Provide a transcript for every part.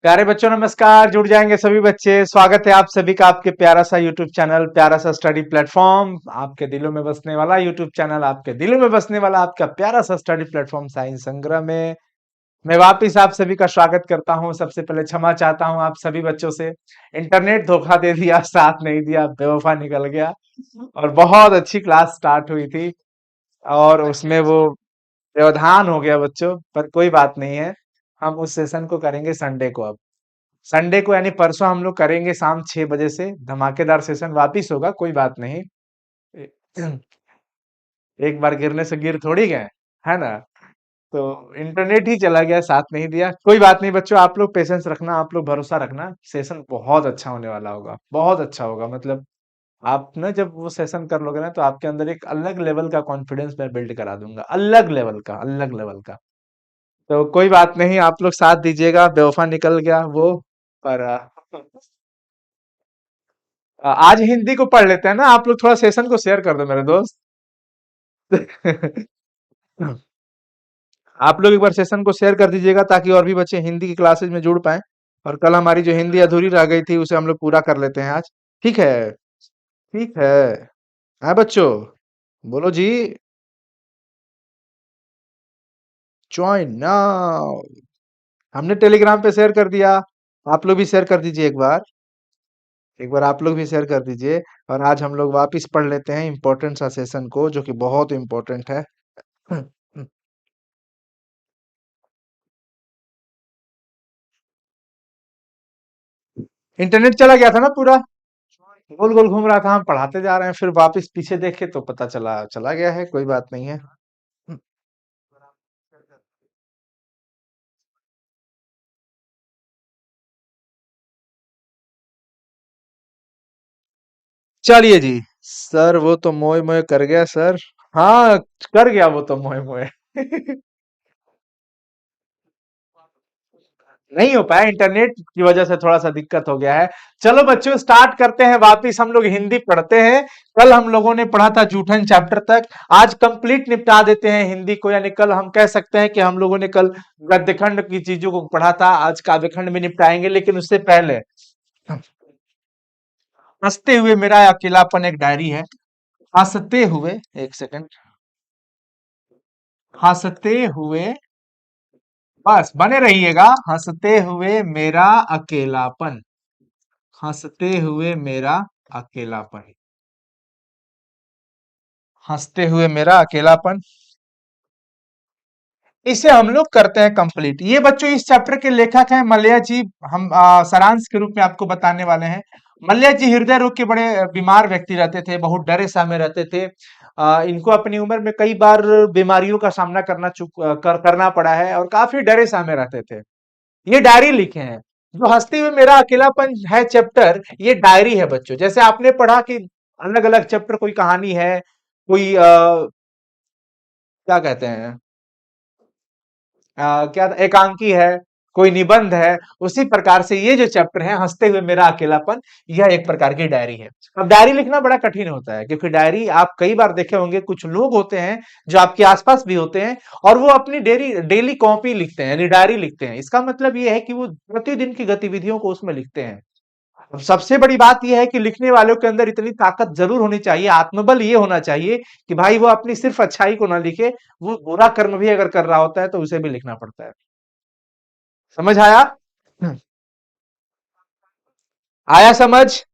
प्यारे बच्चों नमस्कार। जुड़ जाएंगे सभी बच्चे। स्वागत है आप सभी का आपके प्यारा सा यूट्यूब चैनल, प्यारा सा स्टडी प्लेटफॉर्म, आपके दिलों में बसने वाला यूट्यूब चैनल, आपके दिलों में बसने वाला आपका प्यारा सा स्टडी प्लेटफॉर्म साइंस संग्रह में मैं वापिस आप सभी का स्वागत करता हूं। सबसे पहले क्षमा चाहता हूं आप सभी बच्चों से। इंटरनेट धोखा दे दिया, साथ नहीं दिया, बेवफा निकल गया। और बहुत अच्छी क्लास स्टार्ट हुई थी और उसमें वो व्यवधान हो गया बच्चों, पर कोई बात नहीं है। हम उस सेशन को करेंगे संडे को। अब संडे को यानी परसों हम लोग करेंगे शाम 6 बजे से धमाकेदार सेशन वापिस होगा। कोई बात नहीं। ए- एक बार गिरने से गिर थोड़ी गए, है ना। तो इंटरनेट ही चला गया, साथ नहीं दिया। कोई बात नहीं बच्चों, आप लोग पेशेंस रखना, आप लोग भरोसा रखना। सेशन बहुत अच्छा होने वाला होगा, बहुत अच्छा होगा। मतलब आप ना जब वो सेशन कर लोगे ना तो आपके अंदर एक अलग लेवल का कॉन्फिडेंस मैं बिल्ड करा दूंगा, अलग लेवल का, अलग लेवल का। तो कोई बात नहीं, आप लोग साथ दीजिएगा। बेवफा निकल गया वो, पर आज हिंदी को पढ़ लेते हैं ना। आप लोग थोड़ा सेशन को शेयर कर दो मेरे दोस्त। आप लोग एक बार सेशन को शेयर कर दीजिएगा ताकि और भी बच्चे हिंदी की क्लासेज में जुड़ पाए। और कल हमारी जो हिंदी अधूरी रह गई थी उसे हम लोग पूरा कर लेते हैं आज। ठीक है। ठीक है। हाँ बच्चों, बोलो जी। Join now. हमने टेलीग्राम पे शेयर कर दिया। आप लोग भी शेयर कर दीजिए एक बार। एक बार आप लोग भी शेयर कर दीजिए। और आज हम लोग वापिस पढ़ लेते हैं इंपॉर्टेंट सा सेशन को, जो कि बहुत इंपॉर्टेंट है। इंटरनेट चला गया था ना पूरा, गोल गोल घूम रहा था। हम पढ़ाते जा रहे हैं, फिर वापस पीछे देखे तो पता चला चला गया है। कोई बात नहीं है। चलिए जी। सर वो तो मोए मोए कर गया सर। हाँ, कर गया वो तो मोए मोए। नहीं हो पाया, इंटरनेट की वजह से थोड़ा सा दिक्कत हो गया है। चलो बच्चों, स्टार्ट करते हैं। वापिस हम लोग हिंदी पढ़ते हैं। कल हम लोगों ने पढ़ा था जूठन चैप्टर तक। आज कंप्लीट निपटा देते हैं हिंदी को। यानी कल हम कह सकते हैं कि हम लोगों ने कल गद्यखंड की चीजों को पढ़ा था, आज काव्यखंड में निपटाएंगे। लेकिन उससे पहले हंसते हुए मेरा अकेलापन एक डायरी है। हंसते हुए, एक सेकंड। हंसते हुए, बस बने रहिएगा। हंसते हुए मेरा अकेलापन, हंसते हुए मेरा अकेलापन, हंसते हुए मेरा अकेलापन। इसे हम लोग करते हैं कंप्लीट। ये बच्चों इस चैप्टर के लेखक हैं मल्ल्या जी। हम सारांश के रूप में आपको बताने वाले हैं। मल्ल्या जी हृदय रोग के बड़े बीमार व्यक्ति रहते थे, बहुत डरे सहमे रहते थे। इनको अपनी उम्र में कई बार बीमारियों का सामना करना पड़ा है और काफी डरे सहमे रहते थे। ये डायरी लिखे हैं। जो हंसते हुए मेरा अकेलापन है चैप्टर, ये डायरी है बच्चों। जैसे आपने पढ़ा कि अलग अलग चैप्टर कोई कहानी है, कोई क्या कहते हैं, क्या एकांकी है, कोई निबंध है। उसी प्रकार से ये जो चैप्टर है हंसते हुए मेरा अकेलापन, यह एक प्रकार की डायरी है। अब डायरी लिखना बड़ा कठिन होता है, क्योंकि डायरी आप कई बार देखे होंगे, कुछ लोग होते हैं जो आपके आसपास भी होते हैं और वो अपनी डेली डेली कॉपी लिखते हैं, यानी डायरी लिखते हैं। इसका मतलब ये है कि वो प्रतिदिन की गतिविधियों को उसमें लिखते हैं। अब सबसे बड़ी बात यह है कि लिखने वालों के अंदर इतनी ताकत जरूर होनी चाहिए, आत्मबल ये होना चाहिए कि भाई वो अपनी सिर्फ अच्छाई को ना लिखे, वो बुरा कर्म भी अगर कर रहा होता है तो उसे भी लिखना पड़ता है। समझ आया? आया समझ?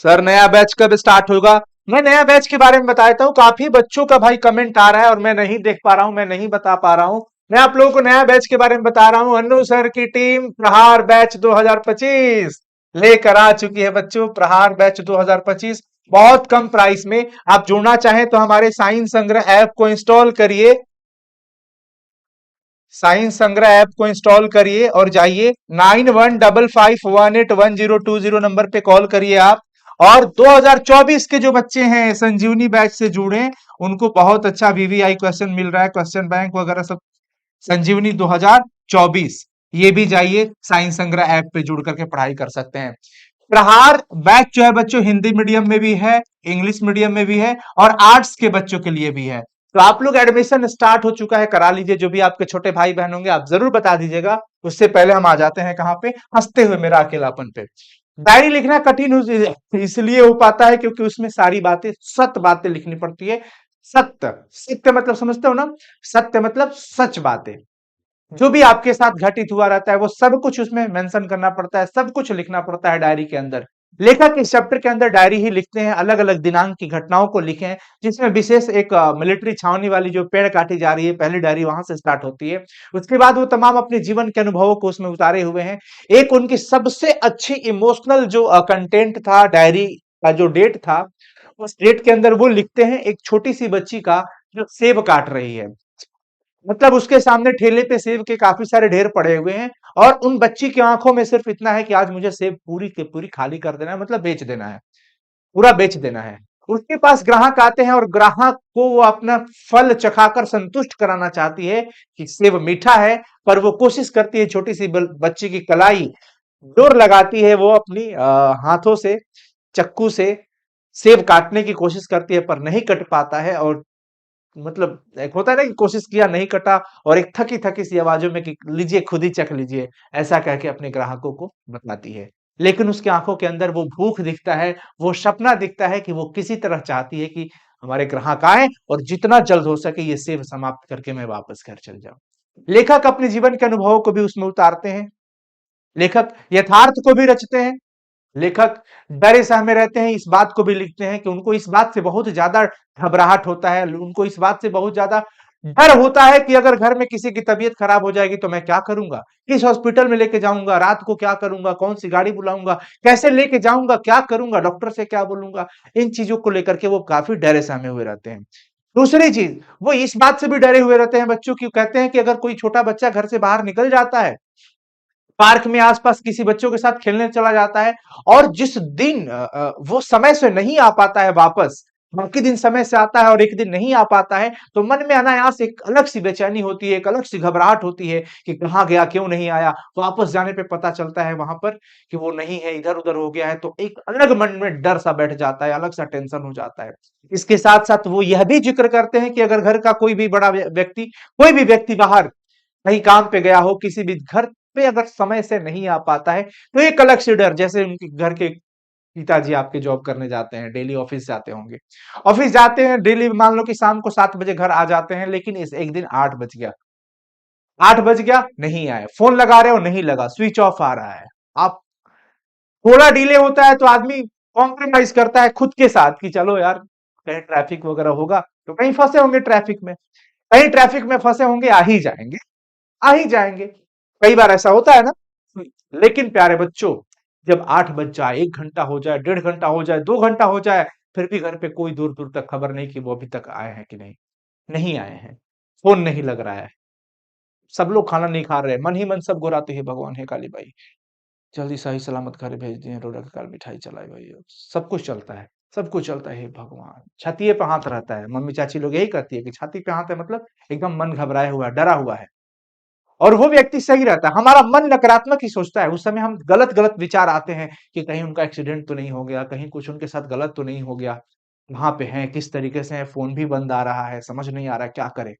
सर नया बैच कब स्टार्ट होगा? मैं नया बैच के बारे में बताता हूँ। काफी बच्चों का भाई कमेंट आ रहा है और मैं नहीं देख पा रहा हूँ, मैं नहीं बता पा रहा हूँ। मैं आप लोगों को नया बैच के बारे में बता रहा हूँ। अन्नू सर की टीम प्रहार बैच 2025 लेकर आ चुकी है बच्चों। प्रहार बैच 2025 बहुत कम प्राइस में। आप जुड़ना चाहें तो हमारे साइंस संग्रह ऐप को इंस्टॉल करिए। साइंस संग्रह ऐप को इंस्टॉल करिए और जाइए 9155181020 नंबर पे कॉल करिए आप। और 2024 के जो बच्चे हैं संजीवनी बैच से जुड़े, उनको बहुत अच्छा वीवीआई क्वेश्चन मिल रहा है, क्वेश्चन बैंक वगैरह सब। संजीवनी 2024, ये भी जाइए साइंस संग्रह ऐप पे जुड़ करके पढ़ाई कर सकते हैं। प्रहार बैच जो है बच्चों, हिंदी मीडियम में भी है, इंग्लिश मीडियम में भी है और आर्ट्स के बच्चों के लिए भी है। तो आप लोग एडमिशन स्टार्ट हो चुका है, करा लीजिए। जो भी आपके छोटे भाई बहन होंगे आप जरूर बता दीजिएगा। उससे पहले हम आ जाते हैं कहाँ पे, हंसते हुए मेरा अकेलापन पे। डायरी लिखना कठिन इसलिए हो पाता है क्योंकि उसमें सारी बातें, सत्य बातें लिखनी पड़ती है। सत्य, सत्य मतलब समझते हो ना, सत्य मतलब सच बातें। जो भी आपके साथ घटित हुआ रहता है वो सब कुछ उसमें मेंशन करना पड़ता है, सब कुछ लिखना पड़ता है डायरी के अंदर। लेखक इस चैप्टर के अंदर डायरी ही लिखते हैं, अलग अलग दिनांक की घटनाओं को लिखे हैं, जिसमें विशेष एक मिलिट्री छावनी वाली जो पेड़ काटी जा रही है, पहली डायरी वहां से स्टार्ट होती है। उसके बाद वो तमाम अपने जीवन के अनुभवों को उसमें उतारे हुए हैं। एक उनकी सबसे अच्छी इमोशनल जो कंटेंट था डायरी का, जो डेट था, उस डेट के अंदर वो लिखते हैं एक छोटी सी बच्ची का जो सेब काट रही है। मतलब उसके सामने ठेले पे सेब के काफी सारे ढेर पड़े हुए हैं, और उन बच्ची की आंखों में सिर्फ इतना है कि आज मुझे सेब पूरी के पूरी खाली कर देना है, मतलब बेच देना है, पूरा बेच देना है। उसके पास ग्राहक आते हैं और ग्राहक को वो अपना फल चखाकर संतुष्ट कराना चाहती है कि सेब मीठा है, पर वो कोशिश करती है, छोटी सी बच्ची की कलाई जोर लगाती है, वो अपनी हाथों से, चक्कू से सेब काटने की कोशिश करती है, पर नहीं कट पाता है। और मतलब एक होता है ना कि कोशिश किया नहीं कटा, और एक थकी थकी सी आवाजों में कि लीजिए खुद ही चख लीजिए, ऐसा कह के अपने ग्राहकों को बताती है। लेकिन उसकी आंखों के अंदर वो भूख दिखता है, वो सपना दिखता है कि वो किसी तरह चाहती है कि हमारे ग्राहक आए और जितना जल्द हो सके ये सेव समाप्त करके मैं वापस घर चल जाऊं। लेखक अपने जीवन के अनुभवों को भी उसमें उतारते हैं, लेखक यथार्थ को भी रचते हैं। लेखक डरे सहमे रहते हैं, इस बात को भी लिखते हैं कि उनको इस बात से बहुत ज्यादा घबराहट होता है, उनको इस बात से बहुत ज्यादा डर होता है कि अगर घर में किसी की तबीयत खराब हो जाएगी तो मैं क्या करूंगा, किस हॉस्पिटल में लेके जाऊंगा, रात को क्या करूंगा, कौन सी गाड़ी बुलाऊंगा, कैसे लेके जाऊंगा, क्या करूंगा, डॉक्टर से क्या बोलूंगा। इन चीजों को लेकर के वो काफी डरे सहमे हुए रहते हैं। दूसरी चीज, वो इस बात से भी डरे हुए रहते हैं बच्चों की, कहते हैं कि अगर कोई छोटा बच्चा घर से बाहर निकल जाता है, पार्क में आसपास किसी बच्चों के साथ खेलने चला जाता है, और जिस दिन वो समय से नहीं आ पाता है वापस, बाकी दिन समय से आता है और एक दिन नहीं आ पाता है, तो मन में अनायास एक अलग सी बेचैनी होती है, एक अलग सी घबराहट होती है कि कहाँ गया, क्यों नहीं आया। वापस जाने पे पता चलता है वहां पर कि वो नहीं है, इधर उधर हो गया है, तो एक अलग मन में डर सा बैठ जाता है, अलग सा टेंशन हो जाता है। इसके साथ साथ वो यह भी जिक्र करते हैं कि अगर घर का कोई भी बड़ा व्यक्ति, कोई भी व्यक्ति बाहर कहीं काम पे गया हो, किसी भी घर पे अगर समय से नहीं आ पाता है, तो एक अलग से डर, जैसे उनके घर के पिताजी आपके जॉब करने जाते हैं, डेली ऑफिस जाते होंगे, ऑफिस जाते हैं डेली, मान लो कि शाम को 7 बजे घर आ जाते हैं, लेकिन इस एक दिन 8 बज गया, 8 बज गया नहीं आए, फोन लगा रहे हो नहीं लगा, स्विच ऑफ आ रहा है। आप थोड़ा डिले होता है तो आदमी कॉम्प्रोमाइज करता है खुद के साथ कि चलो यार, कहीं ट्रैफिक वगैरह होगा, तो कहीं फंसे होंगे ट्रैफिक में, कहीं ट्रैफिक में फंसे होंगे, आ ही जाएंगे, आ ही जाएंगे। कई बार ऐसा होता है ना। लेकिन प्यारे बच्चों, जब 8 बज जाए, 1 घंटा हो जाए, 1.5 घंटा हो जाए, 2 घंटा हो जाए, फिर भी घर पे कोई दूर दूर तक खबर नहीं कि वो अभी तक आए हैं कि नहीं, नहीं आए हैं, फोन नहीं लग रहा है, सब लोग खाना नहीं खा रहे, मन ही मन सब गुराते हैं, भगवान है काली बाई, जल्दी सही सलामत घर भेज दिए, रोड के काल मिठाई चलाई भाई, सब कुछ चलता है, सब कुछ चलता है, हे भगवान, छाती पे हाथ रहता है। मम्मी चाची लोग यही कहती है कि छाती पे हाथ है, मतलब एकदम मन घबराया हुआ है, डरा हुआ है। और वो व्यक्ति सही रहता है, हमारा मन नकारात्मक ही सोचता है, उस समय हम गलत गलत विचार आते हैं कि कहीं उनका एक्सीडेंट तो नहीं हो गया, कहीं कुछ उनके साथ गलत तो नहीं हो गया, वहां पे हैं, किस तरीके से है, फोन भी बंद आ रहा है, समझ नहीं आ रहा क्या करे।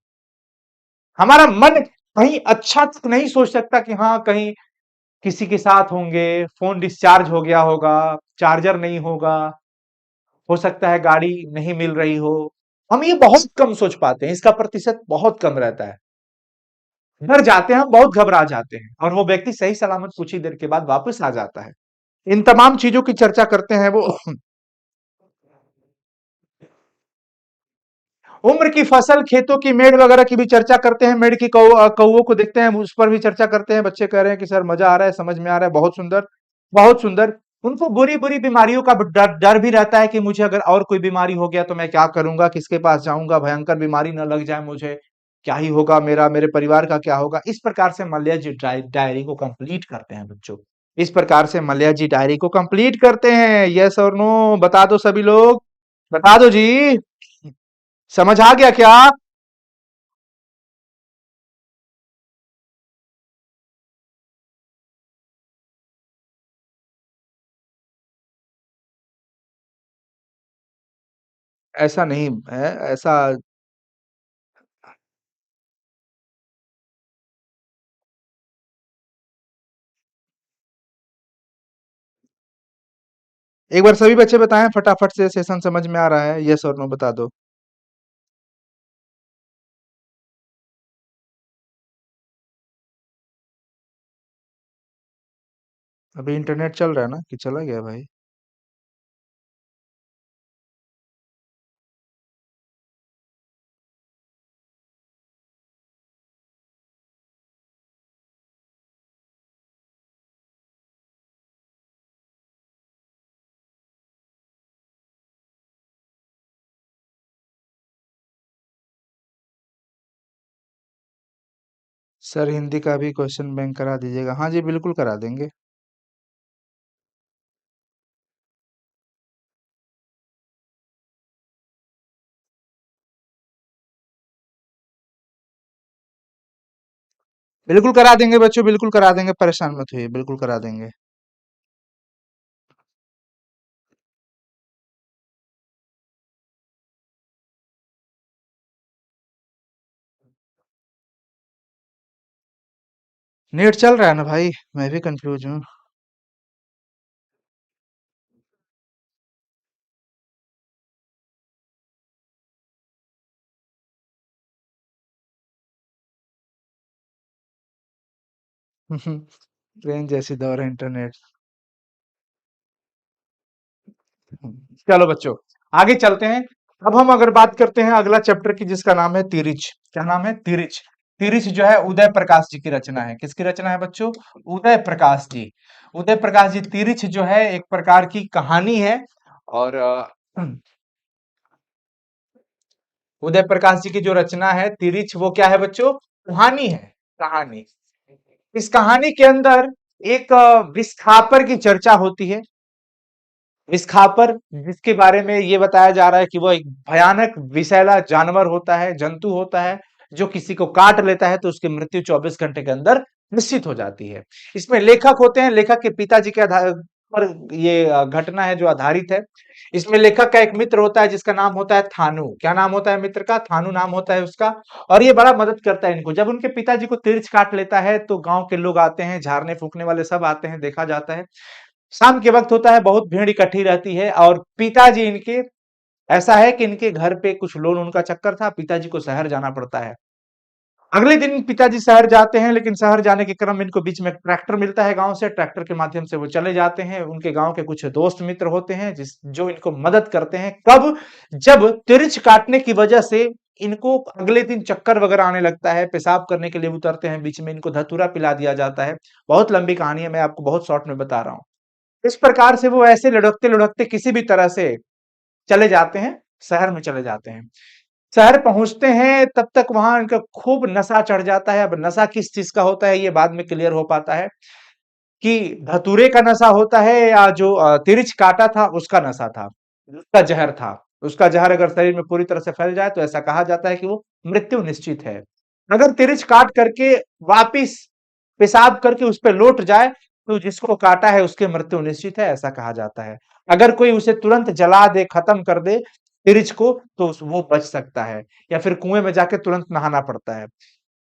हमारा मन कहीं अच्छा तक नहीं सोच सकता कि हाँ कहीं किसी के साथ होंगे, फोन डिस्चार्ज हो गया होगा, चार्जर नहीं होगा, हो सकता है गाड़ी नहीं मिल रही हो। हम ये बहुत कम सोच पाते हैं, इसका प्रतिशत बहुत कम रहता है। डर जाते हैं हम, बहुत घबरा जाते हैं, और वो व्यक्ति सही सलामत कुछ ही देर के बाद वापस आ जाता है। इन तमाम चीजों की चर्चा करते हैं वो। उम्र की फसल, खेतों की मेड़ वगैरह की भी चर्चा करते हैं, मेड़ की कौओं को देखते हैं, उस पर भी चर्चा करते हैं। बच्चे कह रहे हैं कि सर मजा आ रहा है, समझ में आ रहा है, बहुत सुंदर, बहुत सुंदर। उनको बुरी बुरी बीमारियों का डर डर भी रहता है कि मुझे अगर और कोई बीमारी हो गया तो मैं क्या करूंगा, किसके पास जाऊंगा, भयंकर बीमारी न लग जाए मुझे, क्या ही होगा मेरा, मेरे परिवार का क्या होगा। इस प्रकार से मल्लिया जी डायरी को कंप्लीट करते हैं बच्चों, इस प्रकार से मल्लिया जी डायरी को कंप्लीट करते हैं। यस और नो बता दो सभी लोग, बता दो जी, समझ आ गया क्या? ऐसा नहीं है, ऐसा एक बार सभी बच्चे बताएं फटाफट से, सेशन समझ में आ रहा है? यस और नो बता दो। अभी इंटरनेट चल रहा है ना कि चला गया भाई? सर हिंदी का भी क्वेश्चन बैंक करा दीजिएगा। हाँ जी बिल्कुल करा देंगे। बिल्कुल करा देंगे बच्चों, बिल्कुल करा देंगे, परेशान मत होइए, बिल्कुल करा देंगे। नेट चल रहा है ना भाई? मैं भी कंफ्यूज हूँ। ट्रेन जैसी दौड़ है इंटरनेट। चलो बच्चों, आगे चलते हैं। अब हम अगर बात करते हैं अगला चैप्टर की, जिसका नाम है तिरिच। क्या नाम है? तिरिच। तिरिच जो है उदय प्रकाश जी की रचना है। किसकी रचना है बच्चों? उदय प्रकाश जी। उदय प्रकाश जी। तिरिच जो है एक प्रकार की कहानी है। और उदय प्रकाश जी की जो रचना है तिरिच, वो क्या है बच्चों? कहानी है। कहानी। इस कहानी के अंदर एक विस्थापर की चर्चा होती है। विस्थापर, जिसके बारे में ये बताया जा रहा है कि वो एक भयानक विषैला जानवर होता है, जंतु होता है, जो किसी को काट लेता है तो उसकी मृत्यु 24 घंटे के अंदर निश्चित हो जाती है। इसमें लेखक होते हैं, लेखक के पिताजी के आधार पर ये घटना है जो आधारित है। इसमें लेखक का एक मित्र होता है जिसका नाम होता है थानू। क्या नाम होता है मित्र का? थानू नाम होता है उसका। और ये बड़ा मदद करता है इनको। जब उनके पिताजी को तिरछ काट लेता है तो गांव के लोग आते हैं, झाड़ने फूकने वाले सब आते हैं, देखा जाता है। शाम के वक्त होता है, बहुत भीड़ इकट्ठी रहती है और पिताजी इनके, ऐसा है कि इनके घर पे कुछ लोन उनका चक्कर था, पिताजी को शहर जाना पड़ता है। अगले दिन पिताजी शहर जाते हैं, लेकिन शहर जाने के क्रम में इनको बीच में एक ट्रैक्टर मिलता है गांव से। ट्रैक्टर के माध्यम से वो चले जाते हैं। उनके गांव के कुछ दोस्त मित्र होते हैं जिस जो इनको मदद करते हैं। कब? जब तिरछ काटने की वजह से इनको अगले दिन चक्कर वगैरह आने लगता है, पेशाब करने के लिए उतरते हैं, बीच में इनको धतूरा पिला दिया जाता है। बहुत लंबी कहानी है, मैं आपको बहुत शॉर्ट में बता रहा हूँ। इस प्रकार से वो ऐसे लुढ़कते लुढ़कते किसी भी तरह से चले जाते हैं, शहर में चले जाते हैं। शहर पहुंचते हैं तब तक वहां इनका खूब नशा चढ़ जाता है। अब नशा किस चीज का होता है ये बाद में क्लियर हो पाता है कि धतूरे का नशा होता है या जो तिरिच काटा था उसका नशा था, उसका जहर था। उसका जहर अगर शरीर में पूरी तरह से फैल जाए तो ऐसा कहा जाता है कि वो मृत्यु निश्चित है। अगर तिरिच काट करके वापिस पेशाब करके उस पे लौट जाए तो जिसको काटा है उसकी मृत्यु निश्चित है, ऐसा कहा जाता है। अगर कोई उसे तुरंत जला दे, खत्म कर दे तिरिच को, तो वो बच सकता है, या फिर कुएं में जाके तुरंत नहाना पड़ता है।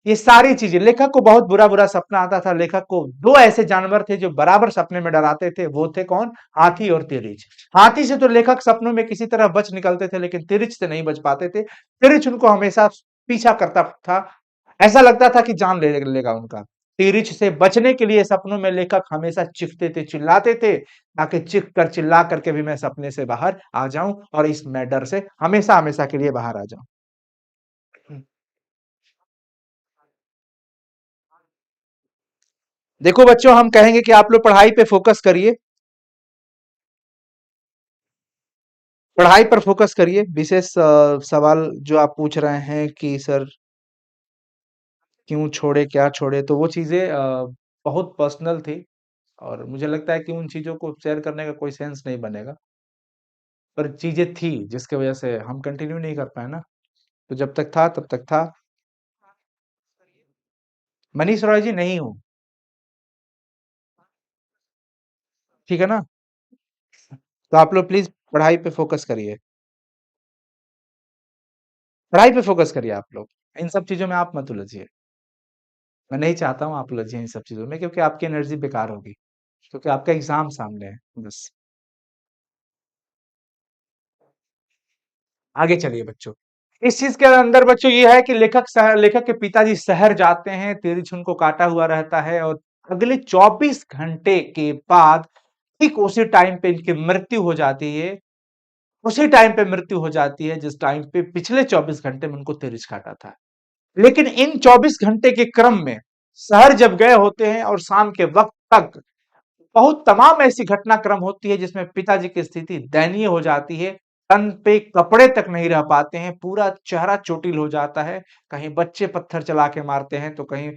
ये सारी चीजें, लेखक को बहुत बुरा बुरा सपना आता था। लेखक को दो ऐसे जानवर थे जो बराबर सपने में डराते थे। वो थे कौन? हाथी और तिरिच। हाथी से तो लेखक सपनों में किसी तरह बच निकलते थे, लेकिन तिरिच से नहीं बच पाते थे। तिरिच उनको हमेशा पीछा करता था। ऐसा लगता था कि जान ले लेगा उनका। तिरिच से बचने के लिए सपनों में लेखक हमेशा चीखते थे, चिल्लाते थे, ताकि चीख कर चिल्ला करके भी मैं सपने से बाहर आ जाऊं और इस मैं डर से हमेशा हमेशा के लिए बाहर आ जाऊं। देखो बच्चों, हम कहेंगे कि आप लोग पढ़ाई पे फोकस करिए। पढ़ाई पर फोकस करिए। विशेष सवाल जो आप पूछ रहे हैं कि सर क्यों छोड़े, क्या छोड़े, तो वो चीजें बहुत पर्सनल थी। और मुझे लगता है कि उन चीजों को शेयर करने का कोई सेंस नहीं बनेगा। पर चीजें थी जिसकी वजह से हम कंटिन्यू नहीं कर पाए ना। तो जब तक था तब तक था। मनीष रॉय जी नहीं हूँ। ठीक है ना? तो आप लोग प्लीज पढ़ाई पे फोकस करिए। पढ़ाई पे फोकस करिए आप लोग। इन सब चीजों में आप मत उलझिए। मैं नहीं चाहता हूँ आप उलझिए इन सब चीजों में, क्योंकि आपकी एनर्जी बेकार होगी। क्योंकि आपका एग्जाम सामने है बस। आगे चलिए बच्चों। इस चीज के अंदर बच्चों ये है कि लेखक के पिताजी शहर जाते हैं, तिरछुन उनको काटा हुआ रहता है और अगले 24 घंटे के बाद ठीक उसी टाइम पे इनकी मृत्यु हो जाती है। उसी टाइम पे मृत्यु हो जाती है जिस टाइम पे पिछले 24 घंटे में उनको तिरछ काटा था। लेकिन इन 24 घंटे के क्रम में शहर जब गए होते हैं और शाम के वक्त तक बहुत तमाम ऐसी घटनाक्रम होती है जिसमें पिताजी की स्थिति दयनीय हो जाती है। तन पे कपड़े तक नहीं रह पाते हैं, पूरा चेहरा चोटिल हो जाता है। कहीं बच्चे पत्थर चला के मारते हैं तो कहीं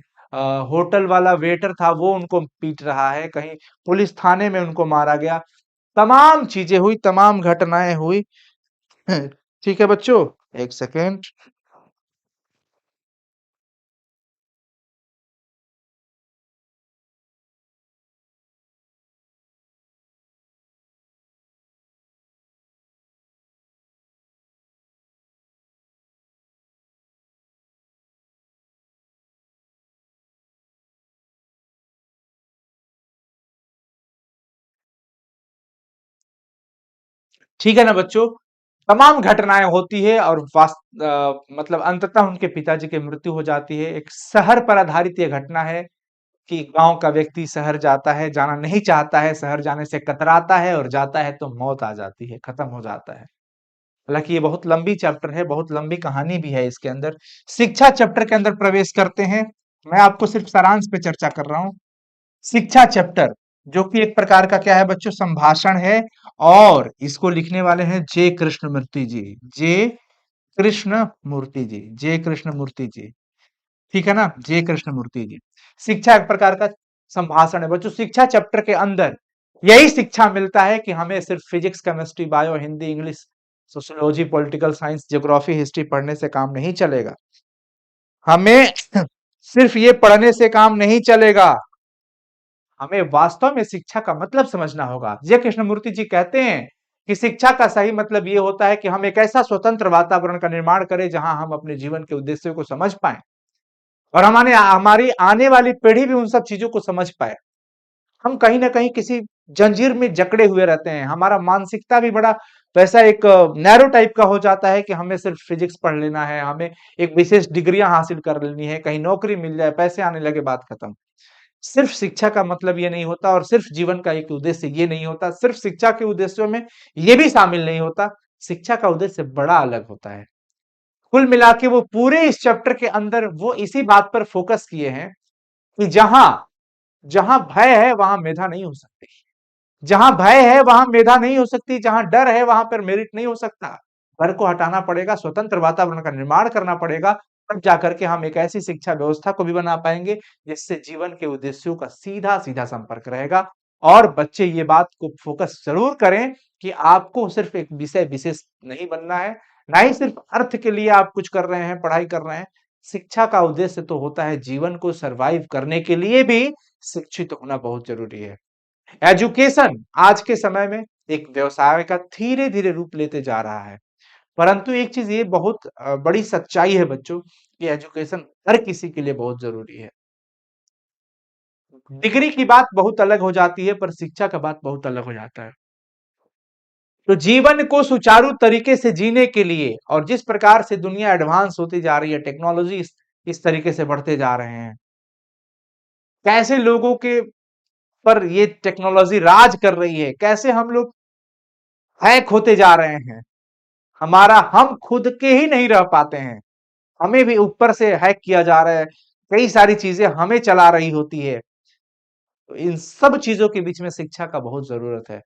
होटल वाला वेटर था वो उनको पीट रहा है, कहीं पुलिस थाने में उनको मारा गया। तमाम चीजें हुई, तमाम घटनाएं हुई। ठीक है बच्चों, एक सेकेंड। ठीक है ना बच्चों, तमाम घटनाएं होती है और मतलब अंततः उनके पिताजी की मृत्यु हो जाती है। एक शहर पर आधारित ये घटना है कि गांव का व्यक्ति शहर जाता है, जाना नहीं चाहता है, शहर जाने से कतराता है और जाता है तो मौत आ जाती है, खत्म हो जाता है। हालांकि ये बहुत लंबी चैप्टर है, बहुत लंबी कहानी भी है इसके अंदर। शिक्षा चैप्टर के अंदर प्रवेश करते हैं। मैं आपको सिर्फ सारांश पे चर्चा कर रहा हूँ। शिक्षा चैप्टर, जो कि एक प्रकार का क्या है बच्चों, संभाषण है। और इसको लिखने वाले हैं जे कृष्णमूर्ति जी। जे कृष्णमूर्ति जी, जे कृष्णमूर्ति जी। ठीक है ना, जे कृष्णमूर्ति जी। शिक्षा एक प्रकार का संभाषण है बच्चों। शिक्षा चैप्टर के अंदर यही शिक्षा मिलता है कि हमें सिर्फ physics, chemistry, bio, Hindi, English, sociology, political science, geography, history पढ़ने से काम नहीं चलेगा। हमें सिर्फ ये पढ़ने से काम नहीं चलेगा, हमें वास्तव में शिक्षा का मतलब समझना होगा। जय कृष्णमूर्ति जी कहते हैं कि शिक्षा का सही मतलब ये होता है कि हम एक ऐसा स्वतंत्र वातावरण का निर्माण करें जहां हम अपने जीवन के उद्देश्यों को समझ पाए और हमारे हमारी आने वाली पीढ़ी भी उन सब चीजों को समझ पाए। हम कहीं ना कहीं किसी जंजीर में जकड़े हुए रहते हैं, हमारा मानसिकता भी बड़ा वैसा एक नैरो टाइप का हो जाता है कि हमें सिर्फ फिजिक्स पढ़ लेना है, हमें एक विशेष डिग्रियां हासिल कर लेनी है, कहीं नौकरी मिल जाए, पैसे आने लगे, बात खत्म। सिर्फ शिक्षा का मतलब ये नहीं होता और सिर्फ जीवन का एक उद्देश्य ये नहीं होता, सिर्फ शिक्षा के उद्देश्यों में ये भी शामिल नहीं होता। शिक्षा का उद्देश्य बड़ा अलग होता है। कुल मिला के वो पूरे इस चैप्टर के अंदर वो इसी बात पर फोकस किए हैं कि जहां जहां भय है वहां मेधा नहीं हो सकती, जहां भय है वहां मेधा नहीं हो सकती, जहां डर है वहां पर मेरिट नहीं हो सकता। डर को हटाना पड़ेगा, स्वतंत्र वातावरण का निर्माण करना पड़ेगा, तब जाकर के हम एक ऐसी शिक्षा व्यवस्था को भी बना पाएंगे जिससे जीवन के उद्देश्यों का सीधा सीधा संपर्क रहेगा। और बच्चे ये बात को फोकस जरूर करें कि आपको सिर्फ एक विषय विशेष नहीं बनना है, ना ही सिर्फ अर्थ के लिए आप कुछ कर रहे हैं, पढ़ाई कर रहे हैं। शिक्षा का उद्देश्य तो होता है जीवन को सरवाइव करने के लिए भी शिक्षित होना बहुत जरूरी है। एजुकेशन आज के समय में एक व्यवसाय का धीरे धीरे रूप लेते जा रहा है। परंतु एक चीज ये बहुत बड़ी सच्चाई है बच्चों कि एजुकेशन हर किसी के लिए बहुत जरूरी है। डिग्री की बात बहुत अलग हो जाती है पर शिक्षा का बात बहुत अलग हो जाता है। तो जीवन को सुचारू तरीके से जीने के लिए और जिस प्रकार से दुनिया एडवांस होती जा रही है, टेक्नोलॉजी इस तरीके से बढ़ते जा रहे हैं, कैसे लोगों के पर ये टेक्नोलॉजी राज कर रही है, कैसे हम लोग हैक होते जा रहे हैं, हमारा हम खुद के ही नहीं रह पाते हैं, हमें भी ऊपर से हैक किया जा रहा है, कई सारी चीजें हमें चला रही होती है। तो इन सब चीजों के बीच में शिक्षा का बहुत जरूरत है।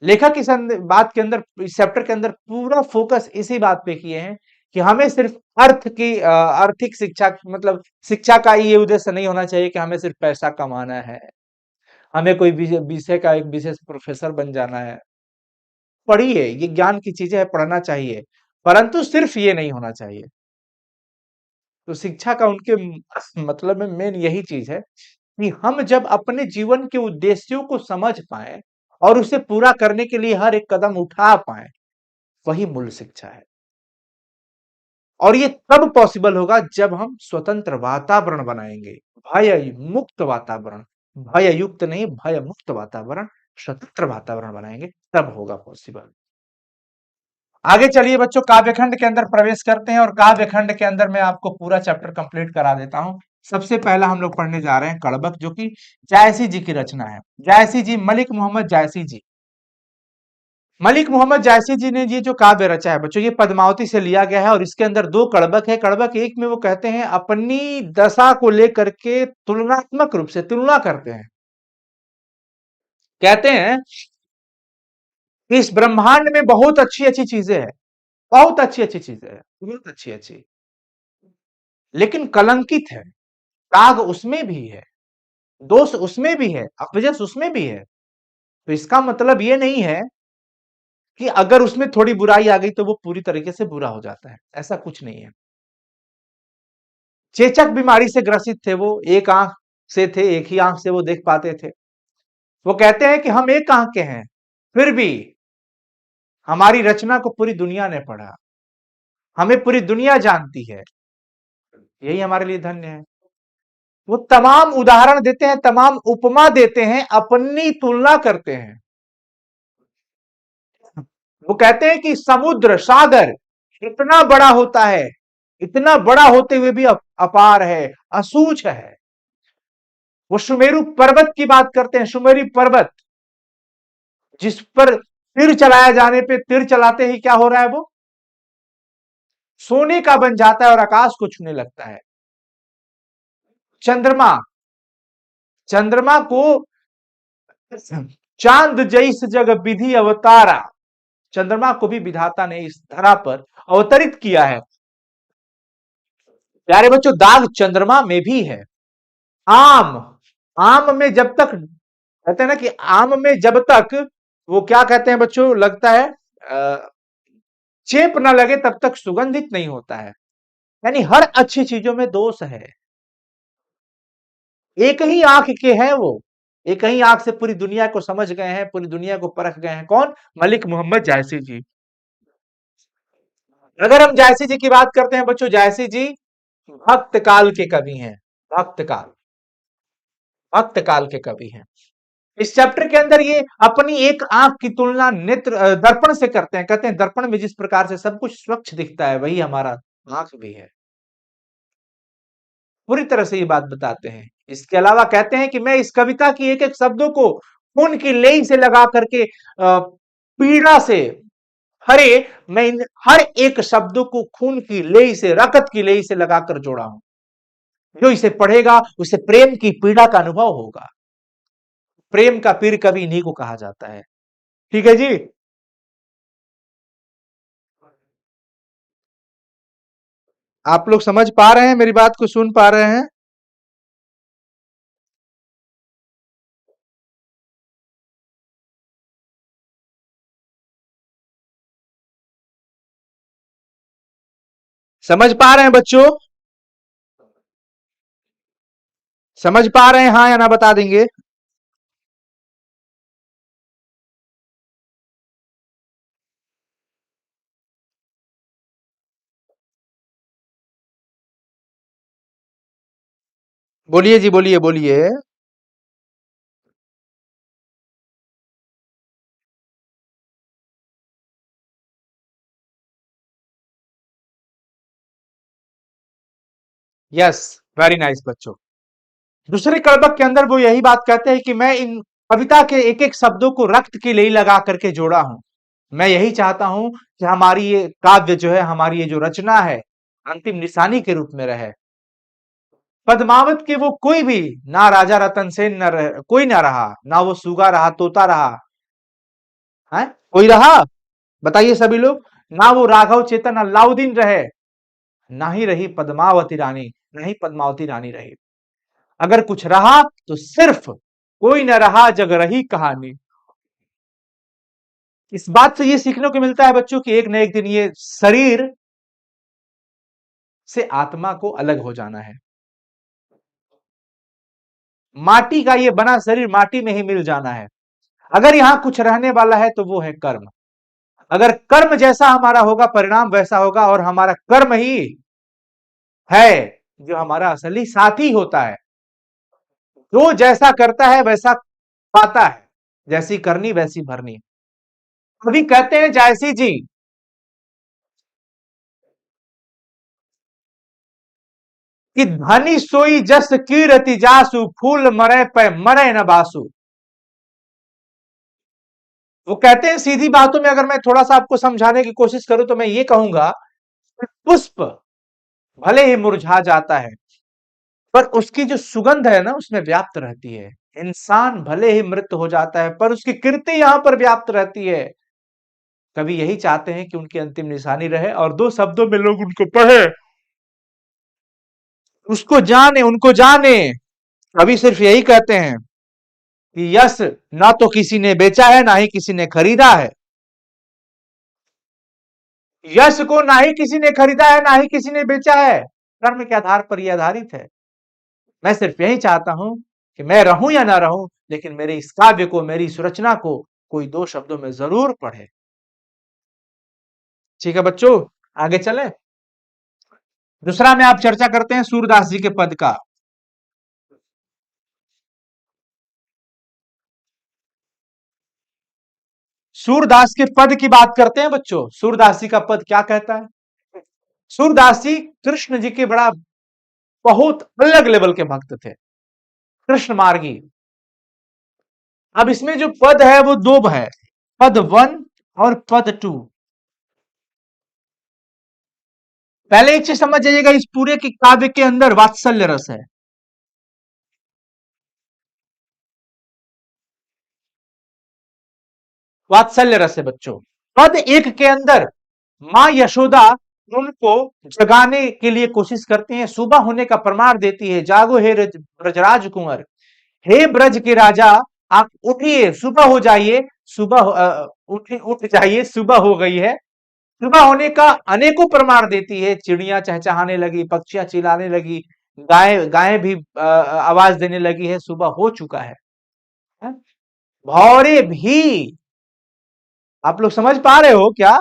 लेखक इस बात के अंदर, इस चैप्टर के अंदर पूरा फोकस इसी बात पे किए हैं कि हमें सिर्फ आर्थिक शिक्षा मतलब शिक्षा का ये उद्देश्य नहीं होना चाहिए कि हमें सिर्फ पैसा कमाना है, हमें कोई विषय का एक विशेष प्रोफेसर बन जाना है। पढ़िए, ये ज्ञान की चीजें है, पढ़ना चाहिए, परंतु सिर्फ ये नहीं होना चाहिए। तो शिक्षा का उनके मतलब में मेन यही चीज है कि हम जब अपने जीवन के उद्देश्यों को समझ पाए और उसे पूरा करने के लिए हर एक कदम उठा पाए, वही मूल शिक्षा है। और ये तब पॉसिबल होगा जब हम स्वतंत्र वातावरण बनाएंगे, भय मुक्त वातावरण, भय युक्त नहीं, भय मुक्त वातावरण, स्वतंत्र वातावरण बनाएंगे, तब होगा पॉसिबल। आगे चलिए बच्चों, काव्यखंड के अंदर प्रवेश करते हैं और काव्यखंड के अंदर मैं आपको पूरा चैप्टर कंप्लीट करा देता हूं। सबसे पहला हम लोग पढ़ने जा रहे हैं कड़बक, जो कि जायसी जी की रचना है। जायसी जी, मलिक मोहम्मद जायसी जी। मलिक मोहम्मद जायसी जी ने ये जो काव्य रचा है बच्चों, ये पद्मावती से लिया गया है और इसके अंदर दो कड़बक है। कड़बक एक में वो कहते हैं अपनी दशा को लेकर के तुलनात्मक रूप से तुलना करते हैं। कहते हैं कि इस ब्रह्मांड में बहुत अच्छी अच्छी चीजें हैं, बहुत अच्छी अच्छी चीजें हैं, बहुत अच्छी अच्छी, लेकिन कलंकित है। दाग उसमें भी है, दोष उसमें भी है, अपजस उसमें भी है। तो इसका मतलब ये नहीं है कि अगर उसमें थोड़ी बुराई आ गई तो वो पूरी तरीके से बुरा हो जाता है, ऐसा कुछ नहीं है। चेचक बीमारी से ग्रसित थे वो, एक आंख से थे, एक ही आंख से वो देख पाते थे। वो कहते हैं कि हम एक आंख के हैं, फिर भी हमारी रचना को पूरी दुनिया ने पढ़ा, हमें पूरी दुनिया जानती है, यही हमारे लिए धन्य है। वो तमाम उदाहरण देते हैं, तमाम उपमा देते हैं, अपनी तुलना करते हैं। वो कहते हैं कि समुद्र सागर इतना बड़ा होता है, इतना बड़ा होते हुए भी अपार है, असूच है। वो सुमेरु पर्वत की बात करते हैं, सुमेरु पर्वत जिस पर तीर चलाया जाने पे तीर चलाते ही क्या हो रहा है, वो सोने का बन जाता है और आकाश को छूने लगता है। चंद्रमा, चंद्रमा को चांद जैस जग विधि अवतारा, चंद्रमा को भी विधाता ने इस धरा पर अवतरित किया है। प्यारे बच्चों, दाग चंद्रमा में भी है। आम, आम में जब तक कहते हैं ना कि आम में जब तक वो क्या कहते हैं बच्चों, लगता है चेप ना लगे तब तक सुगंधित नहीं होता है। यानी हर अच्छी चीजों में दोष है। एक ही आंख के हैं वो, एक ही आंख से पूरी दुनिया को समझ गए हैं, पूरी दुनिया को परख गए हैं। कौन? मलिक मोहम्मद जायसी जी। अगर हम जायसी जी की बात करते हैं बच्चों, जायसी जी भक्त काल के कवि हैं। भक्त काल, भक्त काल के कवि हैं। इस चैप्टर के अंदर ये अपनी एक आंख की तुलना नेत्र दर्पण से करते हैं। कहते हैं दर्पण में जिस प्रकार से सब कुछ स्वच्छ दिखता है, वही हमारा आंख भी है। पूरी तरह से ये बात बताते हैं। इसके अलावा कहते हैं कि मैं इस कविता की एक एक शब्दों को खून की लेई से लगा करके पीड़ा से हरे, मैं इन हर एक शब्दों को खून की लेई से, रकत की लेई से लगाकर जोड़ा हूं। जो इसे पढ़ेगा उसे प्रेम की पीड़ा का अनुभव होगा। प्रेम का पीर कवि इन्हीं को कहा जाता है। ठीक है जी। आप लोग समझ पा रहे हैं, मेरी बात को सुन पा रहे हैं? समझ पा रहे हैं बच्चों? समझ पा रहे हैं, हाँ या ना बता देंगे। बोलिए जी, बोलिए बोलिए। यस, वेरी नाइस बच्चों। दूसरे कड़बक के अंदर वो यही बात कहते हैं कि मैं इन कविता के एक एक शब्दों को रक्त की लेई लगा करके जोड़ा हूं। मैं यही चाहता हूं कि हमारी ये काव्य जो है, हमारी ये जो रचना है, अंतिम निशानी के रूप में रहे। पद्मावत के वो कोई भी, ना राजा रतन सेन न रहे, कोई ना रहा, ना वो सूगा रहा, तोता रहा है, कोई रहा? बताइए सभी लोग। ना वो राघव चेतन अलाउद्दीन रहे, ना ही रही पद्मावती रानी, ना ही पद्मावती रानी रही। अगर कुछ रहा तो सिर्फ कोई न रहा जग रही कहानी। इस बात से ये सीखने को मिलता है बच्चों कि एक न एक दिन ये शरीर से आत्मा को अलग हो जाना है। माटी का ये बना शरीर माटी में ही मिल जाना है। अगर यहां कुछ रहने वाला है तो वो है कर्म। अगर कर्म जैसा हमारा होगा, परिणाम वैसा होगा, और हमारा कर्म ही है जो हमारा असली साथी होता है। जो जैसा करता है वैसा पाता है, जैसी करनी वैसी भरनी। कभी कहते हैं जायसी जी कि धनी सोई जस कीरति जासु, फूल मरे पे मरे न बासु। वो कहते हैं, सीधी बातों में अगर मैं थोड़ा सा आपको समझाने की कोशिश करूं तो मैं ये कहूंगा, पुष्प भले ही मुरझा जाता है पर उसकी जो सुगंध है ना उसमें व्याप्त रहती है। इंसान भले ही मृत हो जाता है पर उसकी कीर्ति यहां पर व्याप्त रहती है। कवि यही चाहते हैं कि उनकी अंतिम निशानी रहे और दो शब्दों में लोग उनको पढ़े, उसको जाने, उनको जाने। कवि सिर्फ यही कहते हैं कि यश ना तो किसी ने बेचा है ना ही किसी ने खरीदा है। यश को ना ही किसी ने खरीदा है ना ही किसी ने बेचा है, कर्म के आधार पर यह आधारित है। मैं सिर्फ यही चाहता हूं कि मैं रहूं या ना रहूं, लेकिन मेरे इस काव्य को, मेरी इस रचना को कोई दो शब्दों में जरूर पढ़े। ठीक है बच्चों, आगे चले। दूसरा में आप चर्चा करते हैं सूरदास जी के पद का। सूरदास के पद की बात करते हैं बच्चों। सूरदास जी का पद क्या कहता है? सूरदास जी कृष्ण जी के बड़ा बहुत अलग लेवल के भक्त थे, कृष्ण मार्गी। अब इसमें जो पद है वो दो है, पद 1 और पद 2। पहले एक चीज समझ जाइएगा, इस पूरे के काव्य के अंदर वात्सल्य रस है। वात्सल्य रस है बच्चों। पद 1 के अंदर मां यशोदा उनको जगाने के लिए कोशिश करती हैं, सुबह होने का प्रमाण देती है, जागो हे ब्रजराज कुंवर, हे ब्रज के राजा, आप उठिए, सुबह हो जाइए, सुबह उठ जाइए, सुबह हो गई है। सुबह होने का अनेकों प्रमाण देती है, चिड़ियां चहचहाने लगी, पक्षियां चिल्लाने लगी, गाय गायें भी आवाज देने लगी है, सुबह हो चुका है। हैं? भौरे भी, आप लोग समझ पा रहे हो क्या?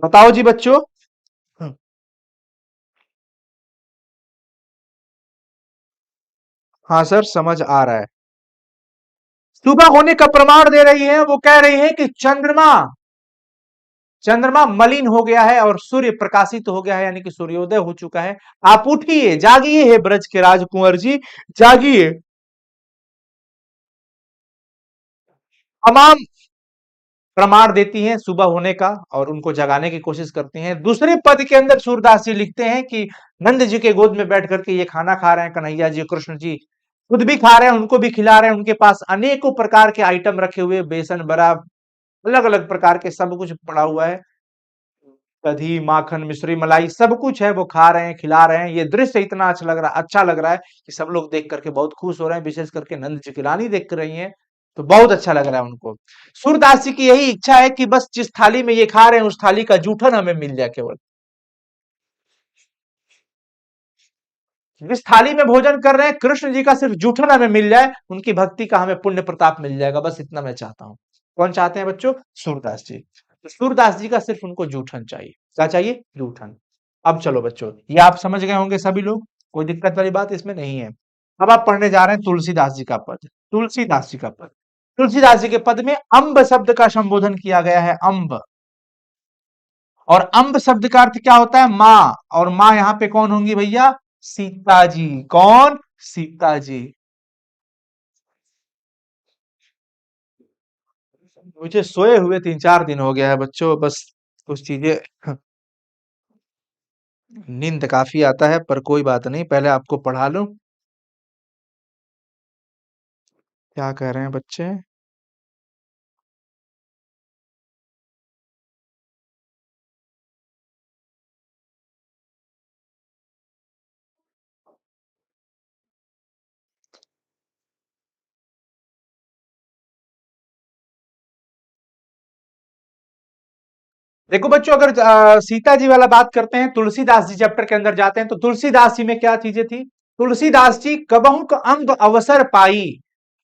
बताओ जी बच्चों। हाँ सर, समझ आ रहा है। सुबह होने का प्रमाण दे रही है, वो कह रही है कि चंद्रमा, चंद्रमा मलिन हो गया है और सूर्य प्रकाशित हो गया है, यानी कि सूर्योदय हो चुका है। आप उठिए, जागिए हे ब्रज के राजकुंवर जी, जागिए। तमाम प्रमाण देती हैं सुबह होने का और उनको जगाने की कोशिश करती हैं। दूसरे पद के अंदर सूरदास जी लिखते हैं कि नंद जी के गोद में बैठ करके ये खाना खा रहे हैं, कन्हैया जी, कृष्ण जी खुद भी खा रहे हैं, उनको भी खिला रहे हैं। उनके पास अनेकों प्रकार के आइटम रखे हुए, बेसन बड़ा, अलग अलग प्रकार के सब कुछ पड़ा हुआ है, दही, माखन, मिश्री, मलाई, सब कुछ है, वो खा रहे हैं, खिला रहे हैं। ये दृश्य इतना अच्छा लग रहा है कि सब लोग देख करके बहुत खुश हो रहे हैं, विशेष करके नंद जी की रानी देख रही हैं, तो बहुत अच्छा लग रहा है उनको। सूरदास जी की यही इच्छा है कि बस जिस थाली में ये खा रहे हैं उस थाली का जूठन हमें मिल जाए केवल। जिस थाली में भोजन कर रहे हैं कृष्ण जी का सिर्फ जूठन हमें मिल जाए, उनकी भक्ति का हमें पुण्य प्रताप मिल जाएगा, बस इतना मैं चाहता हूं। कौन चाहते हैं बच्चों? सूरदास जी। तो सूरदास जी का सिर्फ उनको जूठन चाहिए। क्या चाहिए? जूठन। अब चलो बच्चों, ये आप समझ गए होंगे सभी लोग, कोई दिक्कत वाली बात इसमें नहीं है। अब आप पढ़ने जा रहे हैं तुलसीदास जी का पद। तुलसीदास जी का पद, तुलसीदास जी के पद में अम्ब शब्द का संबोधन किया गया है, अम्ब। और अम्ब शब्द का अर्थ क्या होता है? माँ। और माँ यहाँ पे कौन होंगी भैया? सीता जी। कौन? सीता जी। मुझे सोए हुए 3-4 दिन हो गया है बच्चों, बस कुछ चीजें, नींद काफी आता है, पर कोई बात नहीं, पहले आपको पढ़ा लूं। क्या कह रहे हैं बच्चे? देखो बच्चों, अगर सीता जी वाला बात करते हैं, तुलसीदास जी चैप्टर के अंदर जाते हैं तो तुलसीदास जी में क्या चीजें थी? तुलसीदास जी कबहुक क अम्ब अवसर पाई,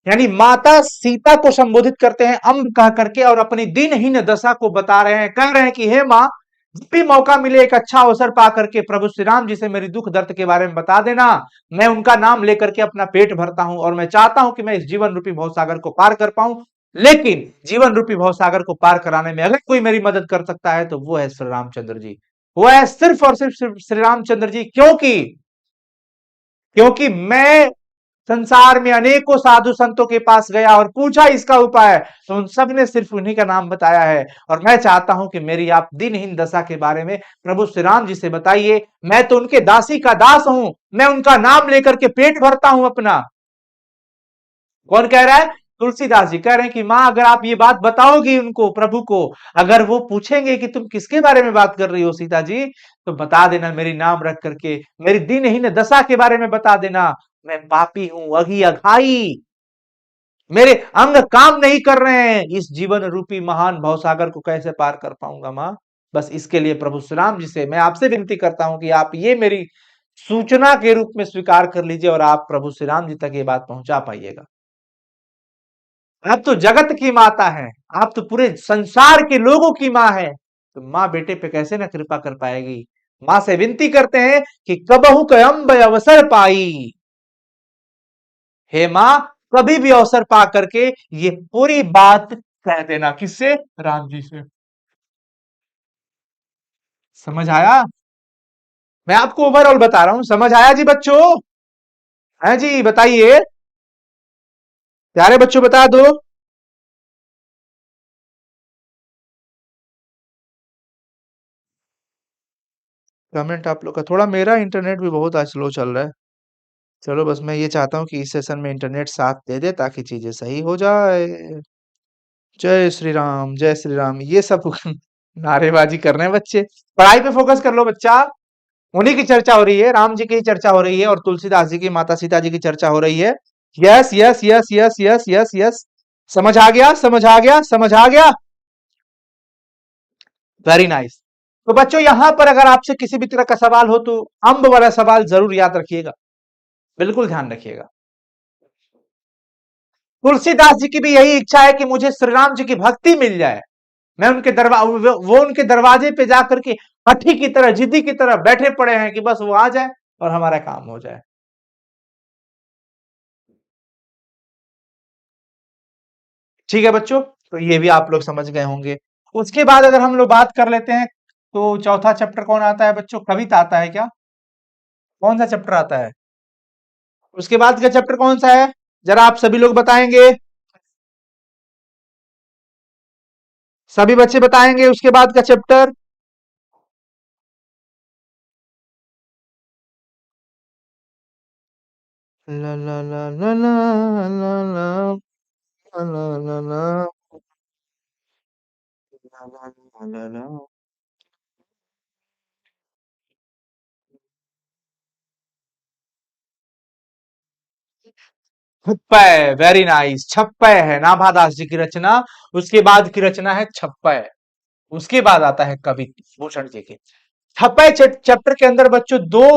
यानी माता सीता को संबोधित करते हैं अम्ब कह करके, और अपनी दिनहीन दशा को बता रहे हैं, कह रहे हैं कि हे माँ, जब भी मौका मिले एक अच्छा अवसर पा करके प्रभु श्री राम जी से मेरी दुख दर्द के बारे में बता देना। मैं उनका नाम लेकर के अपना पेट भरता हूं और मैं चाहता हूं कि मैं इस जीवन रूपी भवसागर को पार कर पाऊं। लेकिन जीवन रूपी भवसागर को पार कराने में अगर कोई मेरी मदद कर सकता है तो वो है श्री रामचंद्र जी। वो है सिर्फ और सिर्फ श्री रामचंद्र जी, क्योंकि क्योंकि मैं संसार में अनेकों साधु संतों के पास गया और पूछा इसका उपाय, तो उन सब ने सिर्फ उन्हीं का नाम बताया है। और मैं चाहता हूं कि मेरी आप दिनहीन दशा के बारे में प्रभु श्री राम जी से बताइए। मैं तो उनके दासी का दास हूं, मैं उनका नाम लेकर के पेट भरता हूं अपना। कौन कह रहा है? तुलसीदास जी कह रहे हैं कि मां, अगर आप ये बात बताओगी उनको, प्रभु को, अगर वो पूछेंगे कि तुम किसके बारे में बात कर रही हो सीता जी, तो बता देना मेरी नाम रख करके, मेरी दिनहीन दशा के बारे में बता देना। मैं पापी हूं, अघी अघाई, मेरे अंग काम नहीं कर रहे हैं, इस जीवन रूपी महान भवसागर को कैसे पार कर पाऊंगा मां। बस इसके लिए प्रभु श्री राम जी से मैं आपसे विनती करता हूं कि आप ये मेरी सूचना के रूप में स्वीकार कर लीजिए और आप प्रभु श्री राम जी तक ये बात पहुंचा पाइएगा। आप तो जगत की माता है, आप तो पूरे संसार के लोगों की मां है, तो मां बेटे पे कैसे ना कृपा कर पाएगी। मां से विनती करते हैं कि कबहू कयम्ब अवसर पाई, हे मां, कभी भी अवसर पा करके ये पूरी बात कह देना। किससे? राम जी से। समझ आया? मैं आपको ओवरऑल बता रहा हूं, समझ आया जी बच्चों? है जी, बताइए प्यारे बच्चों, बता दो। कमेंट आप लोग का, थोड़ा मेरा इंटरनेट भी बहुत आज स्लो चल रहा है। चलो बस मैं ये चाहता हूँ कि इस सेशन में इंटरनेट साथ दे दे ताकि चीजें सही हो जाए। जय श्री राम, जय श्री राम, ये सब नारेबाजी कर रहे हैं बच्चे। पढ़ाई पे फोकस कर लो बच्चा। उन्हीं की चर्चा हो रही है, राम जी की ही चर्चा हो रही है और तुलसीदास जी की, माता सीता जी की चर्चा हो रही है। Yes yes yes yes yes yes yes, समझ आ गया, समझ आ गया, समझ आ गया। Very nice. तो बच्चों, यहां पर अगर आपसे किसी भी तरह का सवाल हो तो अम्ब वाला सवाल जरूर याद रखिएगा, बिल्कुल ध्यान रखिएगा। तुलसीदास जी की भी यही इच्छा है कि मुझे श्री राम जी की भक्ति मिल जाए। मैं उनके वो उनके दरवाजे पे जाकर के हठी की तरह, जिद्दी की तरह बैठे पड़े हैं कि बस वो आ जाए और हमारा काम हो जाए। ठीक है बच्चों, तो ये भी आप लोग समझ गए होंगे। उसके बाद अगर हम लोग बात कर लेते हैं, तो चौथा चैप्टर कौन आता है बच्चों? कविता आता है क्या? कौन सा चैप्टर आता है? उसके बाद का चैप्टर कौन सा है? जरा आप सभी लोग बताएंगे, सभी बच्चे बताएंगे उसके बाद का चैप्टर। ला ला ला ला ला ला ला ला ला ला ला ला ला। छप्पय, वेरी नाइस। छप्पय है नाभादास जी की रचना। उसके बाद की रचना है छप्पय। उसके बाद आता है कवि भूषण जी की। छप्पय चैप्टर के अंदर बच्चों दो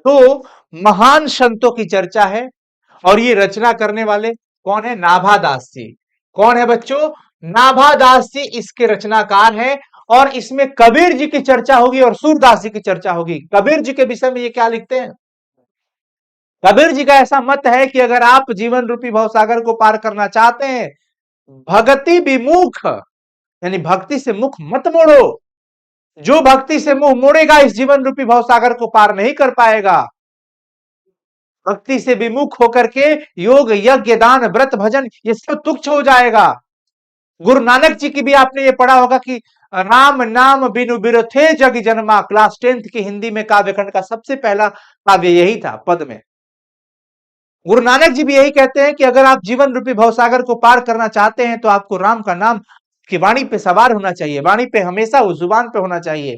दो महान संतों की चर्चा है और ये रचना करने वाले कौन है? नाभादास जी। कौन है बच्चों? नाभादास जी इसके रचनाकार हैं। और इसमें कबीर जी की चर्चा होगी और सूरदास जी की चर्चा होगी। कबीर जी के विषय में ये क्या लिखते हैं? कबीर जी का ऐसा मत है कि अगर आप जीवन रूपी भवसागर को पार करना चाहते हैं, भक्ति विमुख, यानी भक्ति से मुख मत मोड़ो। जो भक्ति से मुंह मोड़ेगा इस जीवन रूपी भवसागर को पार नहीं कर पाएगा। भक्ति से विमुख होकर के योग यज्ञ दान व्रत भजन ये सब तुच्छ हो जाएगा। गुरु नानक जी की भी आपने ये पढ़ा होगा कि राम नाम बिनु बिरथे जग जन्मा। क्लास 10th की हिंदी में काव्यखंड का सबसे पहला काव्य यही था पद में। गुरु नानक जी भी यही कहते हैं कि अगर आप जीवन रूपी भवसागर को पार करना चाहते हैं तो आपको राम का नाम की वाणी पे सवार होना चाहिए, वाणी पे हमेशा उस जुबान पे होना चाहिए।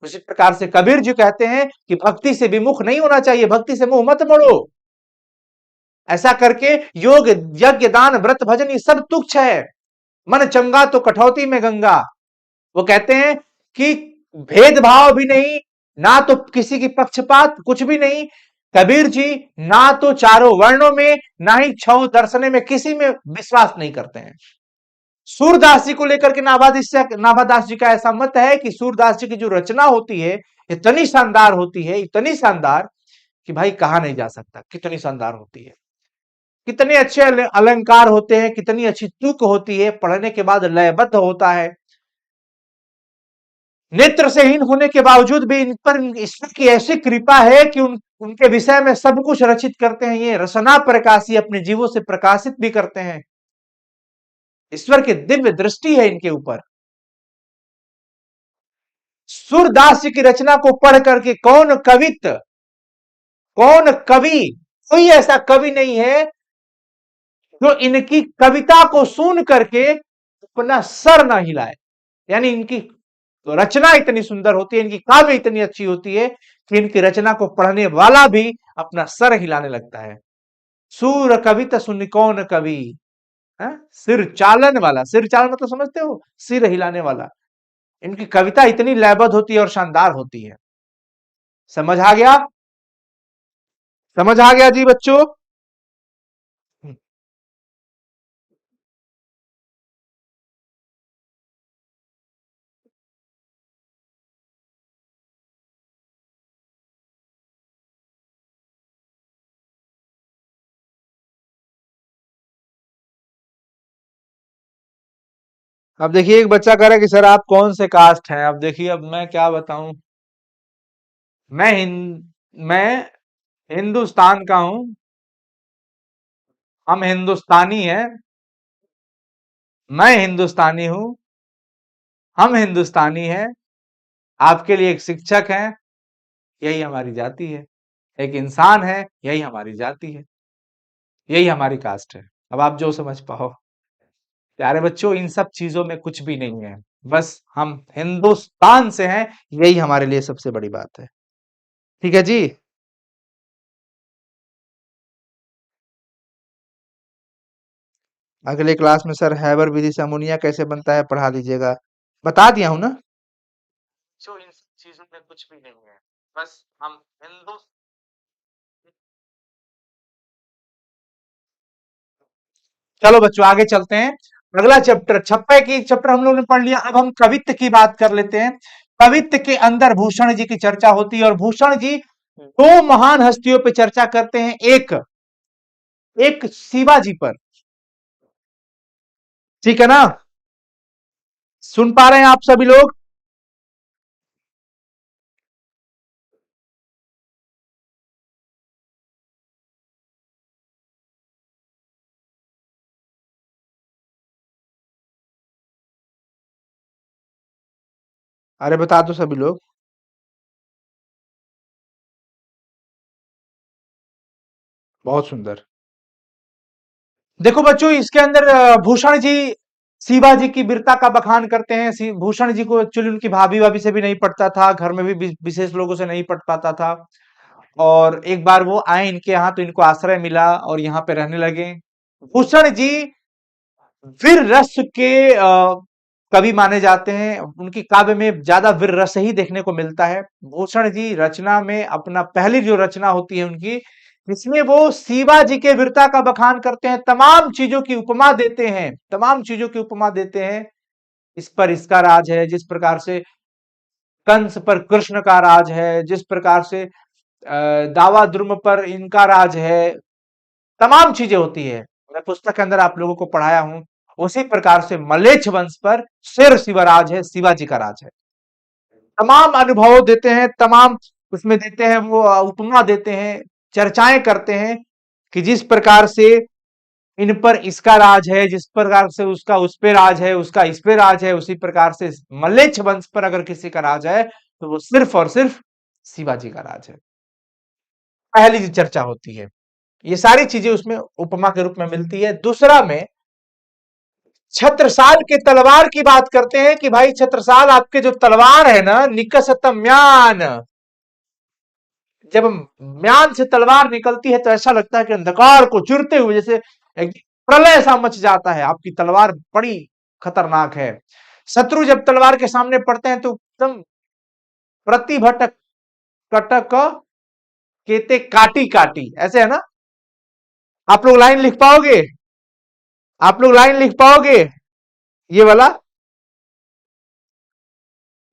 उसी प्रकार से कबीर जी कहते हैं कि भक्ति से विमुख नहीं होना चाहिए, भक्ति से मुंह मत मोड़ो। ऐसा करके योग यज्ञ दान व्रत भजन ये सब तुच्छ है। मन चंगा तो कठौती में गंगा। वो कहते हैं कि भेदभाव भी नहीं, ना तो किसी की पक्षपात, कुछ भी नहीं। कबीर जी ना तो चारों वर्णों में, ना ही छह दर्शने में, किसी में विश्वास नहीं करते हैं। सूरदास जी को लेकर के नाभादास जी का ऐसा मत है कि सूरदास जी की जो रचना होती है इतनी शानदार होती है, इतनी शानदार कि भाई कहा नहीं जा सकता कितनी शानदार होती है। कितने अच्छे अलंकार होते हैं, कितनी अच्छी तुक होती है, पढ़ने के बाद लयबद्ध होता है। नेत्र से हीन होने के बावजूद भी इन पर ईश्वर की ऐसी कृपा है कि उनके विषय में सब कुछ रचित करते हैं। ये रसना प्रकाशी अपने जीवों से प्रकाशित भी करते हैं। ईश्वर की दिव्य दृष्टि है इनके ऊपर। सूरदास जी की रचना को पढ़ करके कौन कवि, कोई ऐसा कवि नहीं है जो इनकी कविता को सुन करके अपना सर ना हिलाए। यानी इनकी रचना इतनी सुंदर होती है, इनकी काव्य इतनी अच्छी होती है कि इनकी रचना को पढ़ने वाला भी अपना सर हिलाने लगता है। सूर कविता सुन कौन कवि, है? सिर चालन वाला, सिर चालन मतलब समझते हो, सिर हिलाने वाला। इनकी कविता इतनी लयबद्ध होती है और शानदार होती है। समझ आ गया? समझ आ गया जी बच्चों? अब देखिए, एक बच्चा कह रहा है कि सर आप कौन से कास्ट हैं। अब देखिए, अब मैं क्या बताऊं। मैं मैं हिंदुस्तान का हूं। हम हिंदुस्तानी हैं। मैं हिंदुस्तानी हूं। हम हिंदुस्तानी हैं। आपके लिए एक शिक्षक हैं, यही हमारी जाति है। एक इंसान है, यही हमारी जाति है। यही हमारी कास्ट है। अब आप जो समझ पाओ। प्यारे बच्चों, इन सब चीजों में कुछ भी नहीं है। बस हम हिंदुस्तान से हैं, यही हमारे लिए सबसे बड़ी बात है। ठीक है जी। अगले क्लास में सर हैबर विधि से अमोनिया कैसे बनता है पढ़ा दीजिएगा। बता दिया हूं ना। जो इन सब चीजों में कुछ भी नहीं है। बस हम हिंदू। चलो बच्चों, आगे चलते हैं। अगला चैप्टर, छप्पे की चैप्टर हम लोग ने पढ़ लिया। अब हम कवित्त की बात कर लेते हैं। कवित्त के अंदर भूषण जी की चर्चा होती है और भूषण जी दो महान हस्तियों पे चर्चा करते हैं। एक एक शिवाजी पर। ठीक है ना? सुन पा रहे हैं आप सभी लोग? अरे बता दो सभी लोग। बहुत सुंदर। देखो बच्चों, इसके अंदर भूषण जी शिवाजी की वीरता का बखान करते हैं। भूषण जी को एक्चुअली उनकी भाभी भाभी से भी नहीं पड़ता था, घर में भी विशेष लोगों से नहीं पढ़ पाता था। और एक बार वो आए इनके यहाँ तो इनको आश्रय मिला और यहाँ पे रहने लगे। भूषण जी वीर रस के कवि माने जाते हैं। उनकी काव्य में ज्यादा वीर रस ही देखने को मिलता है। भूषण जी रचना में अपना पहली जो रचना होती है उनकी, इसमें वो शिवाजी के वीरता का बखान करते हैं। तमाम चीजों की उपमा देते हैं, तमाम चीजों की उपमा देते हैं। इस पर इसका राज है, जिस प्रकार से कंस पर कृष्ण का राज है, जिस प्रकार से दावा द्रुम पर इनका राज है। तमाम चीजें होती है। मैं पुस्तक के अंदर आप लोगों को पढ़ाया हूं। उसी प्रकार से मलेच्छ वंश पर शेर शिवराज है, शिवाजी का राज है। तमाम अनुभव देते हैं, तमाम उसमें देते हैं, वो उपमा देते हैं, चर्चाएं करते हैं कि जिस प्रकार से इन पर इसका राज है, जिस प्रकार से उसका उस पे राज है, उसका इस पे राज है, उसी प्रकार से मलेच्छ वंश पर अगर किसी का राज है तो वो सिर्फ और सिर्फ शिवाजी का राज है। पहली जो चर्चा होती है, ये सारी चीजें उसमें उपमा के रूप में मिलती है। दूसरा में छत्रसाल के तलवार की बात करते हैं कि भाई छत्रसाल, आपके जो तलवार है ना, निकसत म्यान, जब म्यान से तलवार निकलती है तो ऐसा लगता है कि अंधकार को चुरते हुए जैसे एक प्रलय सा मच जाता है। आपकी तलवार बड़ी खतरनाक है। शत्रु जब तलवार के सामने पड़ते हैं तो एकदम प्रतिभटक कटक केते काटी काटी, ऐसे है ना? आप लोग लाइन लिख पाओगे? आप लोग लाइन लिख पाओगे ये वाला?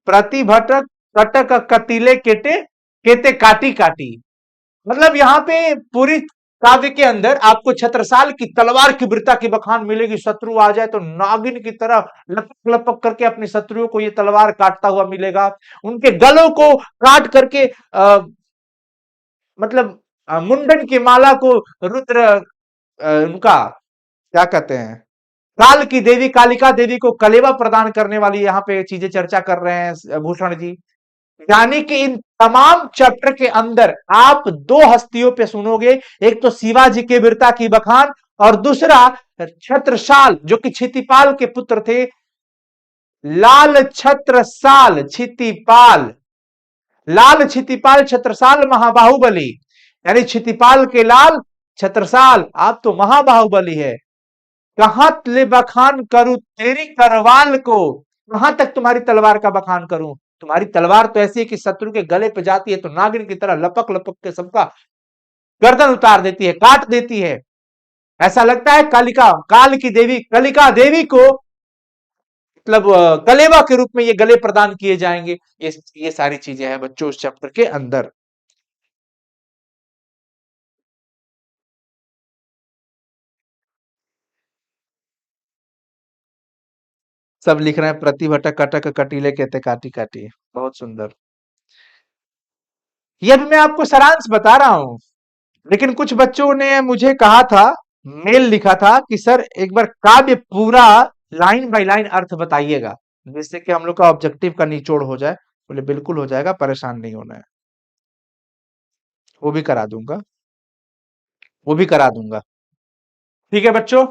प्रतिभटक कटक कतीले केटे केते काटी काटी। मतलब यहाँ पे पूरी काव्य के अंदर आपको छत्रसाल की तलवार की वीरता की बखान मिलेगी। शत्रु आ जाए तो नागिन की तरह लपक लपक करके अपने शत्रुओं को ये तलवार काटता हुआ मिलेगा। उनके गलों को काट करके मतलब मुंडन की माला को रुद्र उनका क्या कहते हैं, काल की देवी कालिका देवी को कलेवा प्रदान करने वाली यहाँ पे चीजें चर्चा कर रहे हैं भूषण जी। यानी कि इन तमाम चैप्टर के अंदर आप दो हस्तियों पे सुनोगे, एक तो शिवाजी के वीरता की बखान और दूसरा छत्रसाल जो कि क्षितिपाल के पुत्र थे। लाल छत्रसाल क्षितिपाल, लाल क्षितिपाल छत्रसाल महाबाहुबली, यानी क्षितिपाल के लाल छत्रसाल आप तो महाबाहुबली है। कहां ले बखान करूं तेरी करवाल को, कहां तक तुम्हारी तलवार का बखान करूं। तुम्हारी तलवार तो ऐसी है कि शत्रु के गले पे जाती है तो नागिन की तरह लपक लपक के सबका गर्दन उतार देती है, काट देती है। ऐसा लगता है कालिका, काल की देवी कलिका देवी को मतलब कलेवा के रूप में ये गले प्रदान किए जाएंगे। ये सारी चीजें हैं बच्चों उस चैप्टर के अंदर। सब लिख रहे हैं प्रतिभटक कटक कटीले कहते काटी काटी, बहुत सुंदर। ये अभी मैं आपको सारांश बता रहा हूं, लेकिन कुछ बच्चों ने मुझे कहा था, मेल लिखा था कि सर एक बार काव्य पूरा लाइन बाय लाइन अर्थ बताइएगा, जिससे कि हम लोग का ऑब्जेक्टिव का निचोड़ हो जाए। बोले बिल्कुल हो जाएगा, परेशान नहीं होना है, वो भी करा दूंगा, वो भी करा दूंगा। ठीक है बच्चों,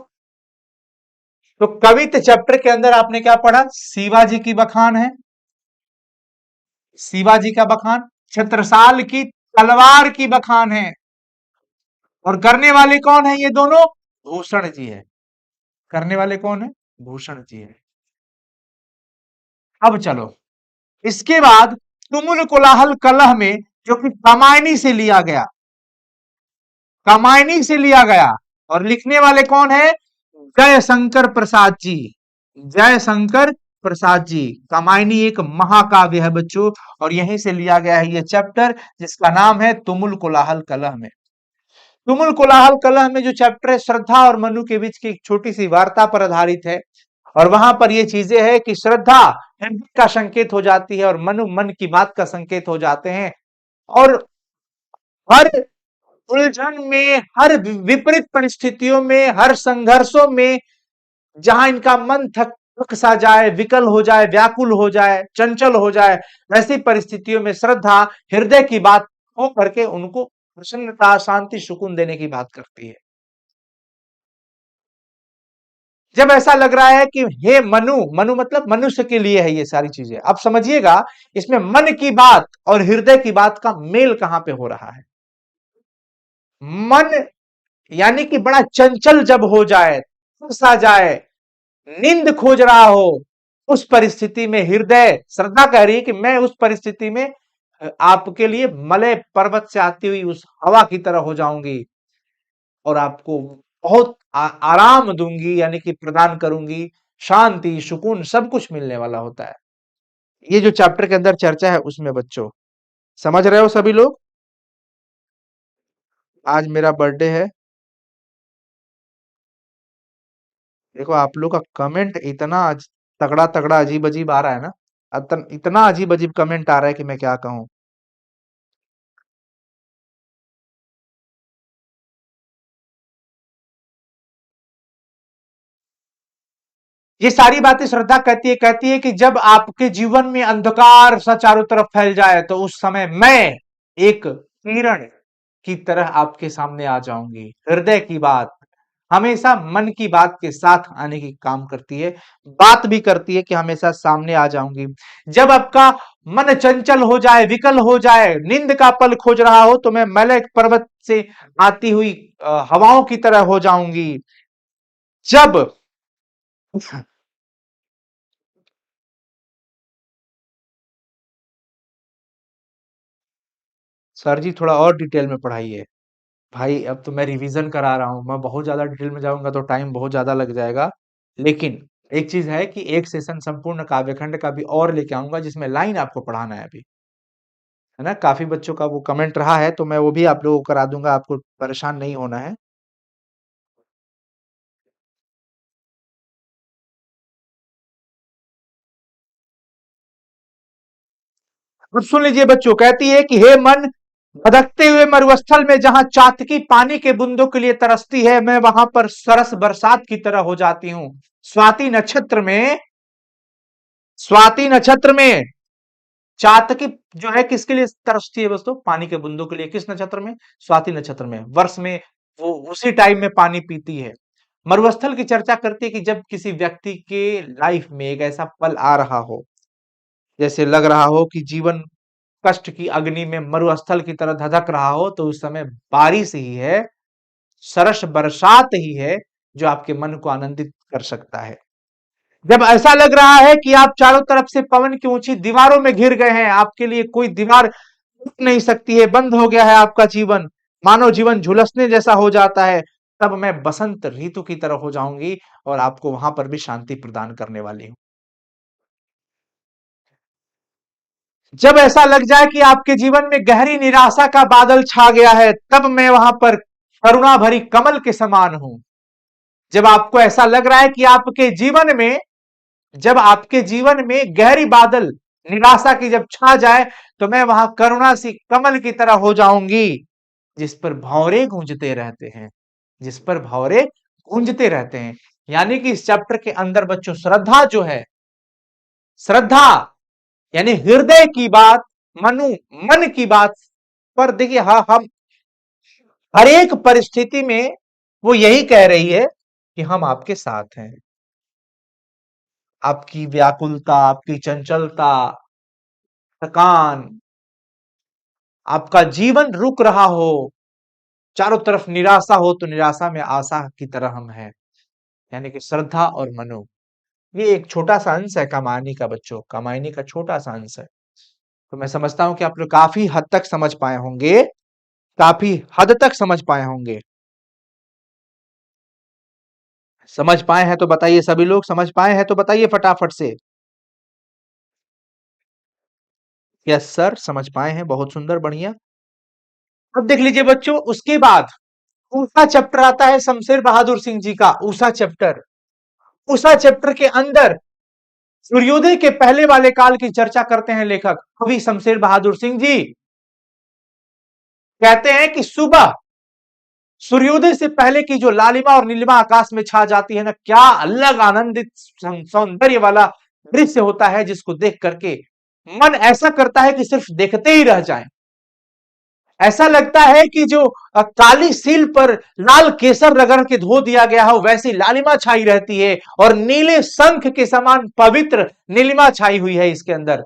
तो कवित्त चैप्टर के अंदर आपने क्या पढ़ा, शिवाजी की बखान है, शिवाजी का बखान, छत्रसाल की तलवार की बखान है, और करने वाले कौन है ये दोनों, भूषण जी है। करने वाले कौन है, भूषण जी है। अब चलो इसके बाद तुमुल कोलाहल कलह में, जो कि रामायणी से लिया गया, रामायणी से लिया गया, और लिखने वाले कौन है, जयशंकर प्रसाद जी, जयशंकर प्रसाद जी। कामायनी एक महाकाव्य है बच्चों, और यहीं से लिया गया है ये चैप्टर, जिसका नाम है तुमुल कोलाहल कलह में। तुमुल कोलाहल कलह में जो चैप्टर है, श्रद्धा और मनु के बीच की एक छोटी सी वार्ता पर आधारित है। और वहां पर ये चीजें हैं कि श्रद्धा हृदय का संकेत हो जाती है और मनु मन की बात का संकेत हो जाते हैं। और हर उलझन में, हर विपरीत परिस्थितियों में, हर संघर्षों में, जहां इनका मन थक सा जाए, विकल हो जाए, व्याकुल हो जाए, चंचल हो जाए, ऐसी परिस्थितियों में श्रद्धा हृदय की बात हो करके उनको प्रसन्नता, शांति, सुकून देने की बात करती है। जब ऐसा लग रहा है कि हे मनु, मनु मतलब मनुष्य के लिए है ये सारी चीजें, अब समझिएगा इसमें मन की बात और हृदय की बात का मेल कहां पे हो रहा है। मन यानी कि बड़ा चंचल जब हो जाए, सा जाए, नींद खोज रहा हो, उस परिस्थिति में हृदय, श्रद्धा कह रही है कि मैं उस परिस्थिति में आपके लिए मलय पर्वत से आती हुई उस हवा की तरह हो जाऊंगी और आपको बहुत आराम दूंगी, यानी कि प्रदान करूंगी, शांति, सुकून, सब कुछ मिलने वाला होता है। ये जो चैप्टर के अंदर चर्चा है उसमें बच्चों, समझ रहे हो सभी लोग। आज मेरा बर्थडे है, देखो आप लोग का कमेंट इतना तगड़ा तगड़ा अजीब अजीब आ रहा है ना, इतना अजीब अजीब कमेंट आ रहा है कि मैं क्या कहूं। ये सारी बातें श्रद्धा कहती है कि जब आपके जीवन में अंधकार सा चारों तरफ फैल जाए तो उस समय मैं एक किरण की तरह आपके सामने आ जाऊंगी। हृदय की बात हमेशा मन की बात के साथ आने की काम करती है, बात भी करती है कि हमेशा सामने आ जाऊंगी। जब आपका मन चंचल हो जाए, विकल हो जाए, नींद का पल खोज रहा हो, तो मैं मलय पर्वत से आती हुई हवाओं की तरह हो जाऊंगी। जब सर जी थोड़ा और डिटेल में पढ़ाइए। भाई अब तो मैं रिवीजन करा रहा हूँ, मैं बहुत ज्यादा डिटेल में जाऊंगा तो टाइम बहुत ज्यादा लग जाएगा। लेकिन एक चीज है कि एक सेशन संपूर्ण काव्यखंड का भी और लेके आऊंगा, जिसमें लाइन आपको पढ़ाना है अभी। है ना? काफी बच्चों का वो कमेंट रहा है, तो मैं वो भी आप लोगों को करा दूंगा, आपको परेशान नहीं होना है। अब सुन लीजिए बच्चों, कहती है कि हे मन, भटकते हुए मरुस्थल में जहां चातकी पानी के बूंदों के लिए तरसती है, मैं वहां पर सरस बरसात की तरह हो जाती हूँ। स्वाति नक्षत्र में, स्वाति नक्षत्र में चातकी जो है किसके लिए तरसती है दोस्तों? पानी के बूंदों के लिए। किस नक्षत्र में? स्वाति नक्षत्र में। वर्ष में वो उसी टाइम में पानी पीती है। मरुस्थल की चर्चा करती है कि जब किसी व्यक्ति के लाइफ में एक ऐसा पल आ रहा हो, जैसे लग रहा हो कि जीवन कष्ट की अग्नि में मरुस्थल की तरह धधक रहा हो, तो उस समय बारिश ही है, सरस बरसात ही है जो आपके मन को आनंदित कर सकता है। जब ऐसा लग रहा है कि आप चारों तरफ से पवन की ऊंची दीवारों में घिर गए हैं, आपके लिए कोई दीवार रुक नहीं सकती है, बंद हो गया है आपका जीवन, मानव जीवन झुलसने जैसा हो जाता है, तब मैं बसंत ऋतु की तरह हो जाऊंगी और आपको वहां पर भी शांति प्रदान करने वाली हूं। जब ऐसा लग जाए कि आपके जीवन में गहरी निराशा का बादल छा गया है, तब मैं वहां पर करुणा भरी कमल के समान हूं। जब आपको ऐसा लग रहा है कि आपके जीवन में, जब आपके जीवन में गहरी बादल निराशा की जब छा जाए, तो मैं वहां करुणा सी कमल की तरह हो जाऊंगी, जिस पर भंवरे गूंजते रहते हैं, जिस पर भंवरे गूंजते रहते हैं। यानी कि इस चैप्टर के अंदर बच्चों श्रद्धा जो है, श्रद्धा यानी हृदय की बात, मनु मन की बात पर देखिए, हाँ, हम हर एक परिस्थिति में वो यही कह रही है कि हम आपके साथ हैं। आपकी व्याकुलता, आपकी चंचलता, थकान, आपका जीवन रुक रहा हो, चारों तरफ निराशा हो, तो निराशा में आशा की तरह हम हैं। यानी कि श्रद्धा और मनो, ये एक छोटा सा अंश है कामायनी का बच्चों, कामायनी का छोटा सा अंश है। तो मैं समझता हूं कि आप लोग काफी हद तक समझ पाए होंगे, काफी हद तक समझ पाए होंगे। समझ पाए हैं तो बताइए, सभी लोग समझ पाए हैं तो बताइए फटाफट से। यस सर, समझ पाए हैं, बहुत सुंदर, बढ़िया। अब देख लीजिए बच्चों, उसके बाद उषा चैप्टर आता है शमशेर बहादुर सिंह जी का, उषा चैप्टर। उषा चैप्टर के अंदर सूर्योदय के पहले वाले काल की चर्चा करते हैं लेखक कवि शमशेर बहादुर सिंह जी। कहते हैं कि सुबह सूर्योदय से पहले की जो लालिमा और नीलिमा आकाश में छा जाती है ना, क्या अलग आनंदित सौंदर्य वाला दृश्य होता है, जिसको देख करके मन ऐसा करता है कि सिर्फ देखते ही रह जाएं। ऐसा लगता है कि जो काली सील पर लाल केसर रगड़ के धो दिया गया हो, वैसी लालिमा छाई रहती है, और नीले शंख के समान पवित्र नीलिमा छाई हुई है इसके अंदर।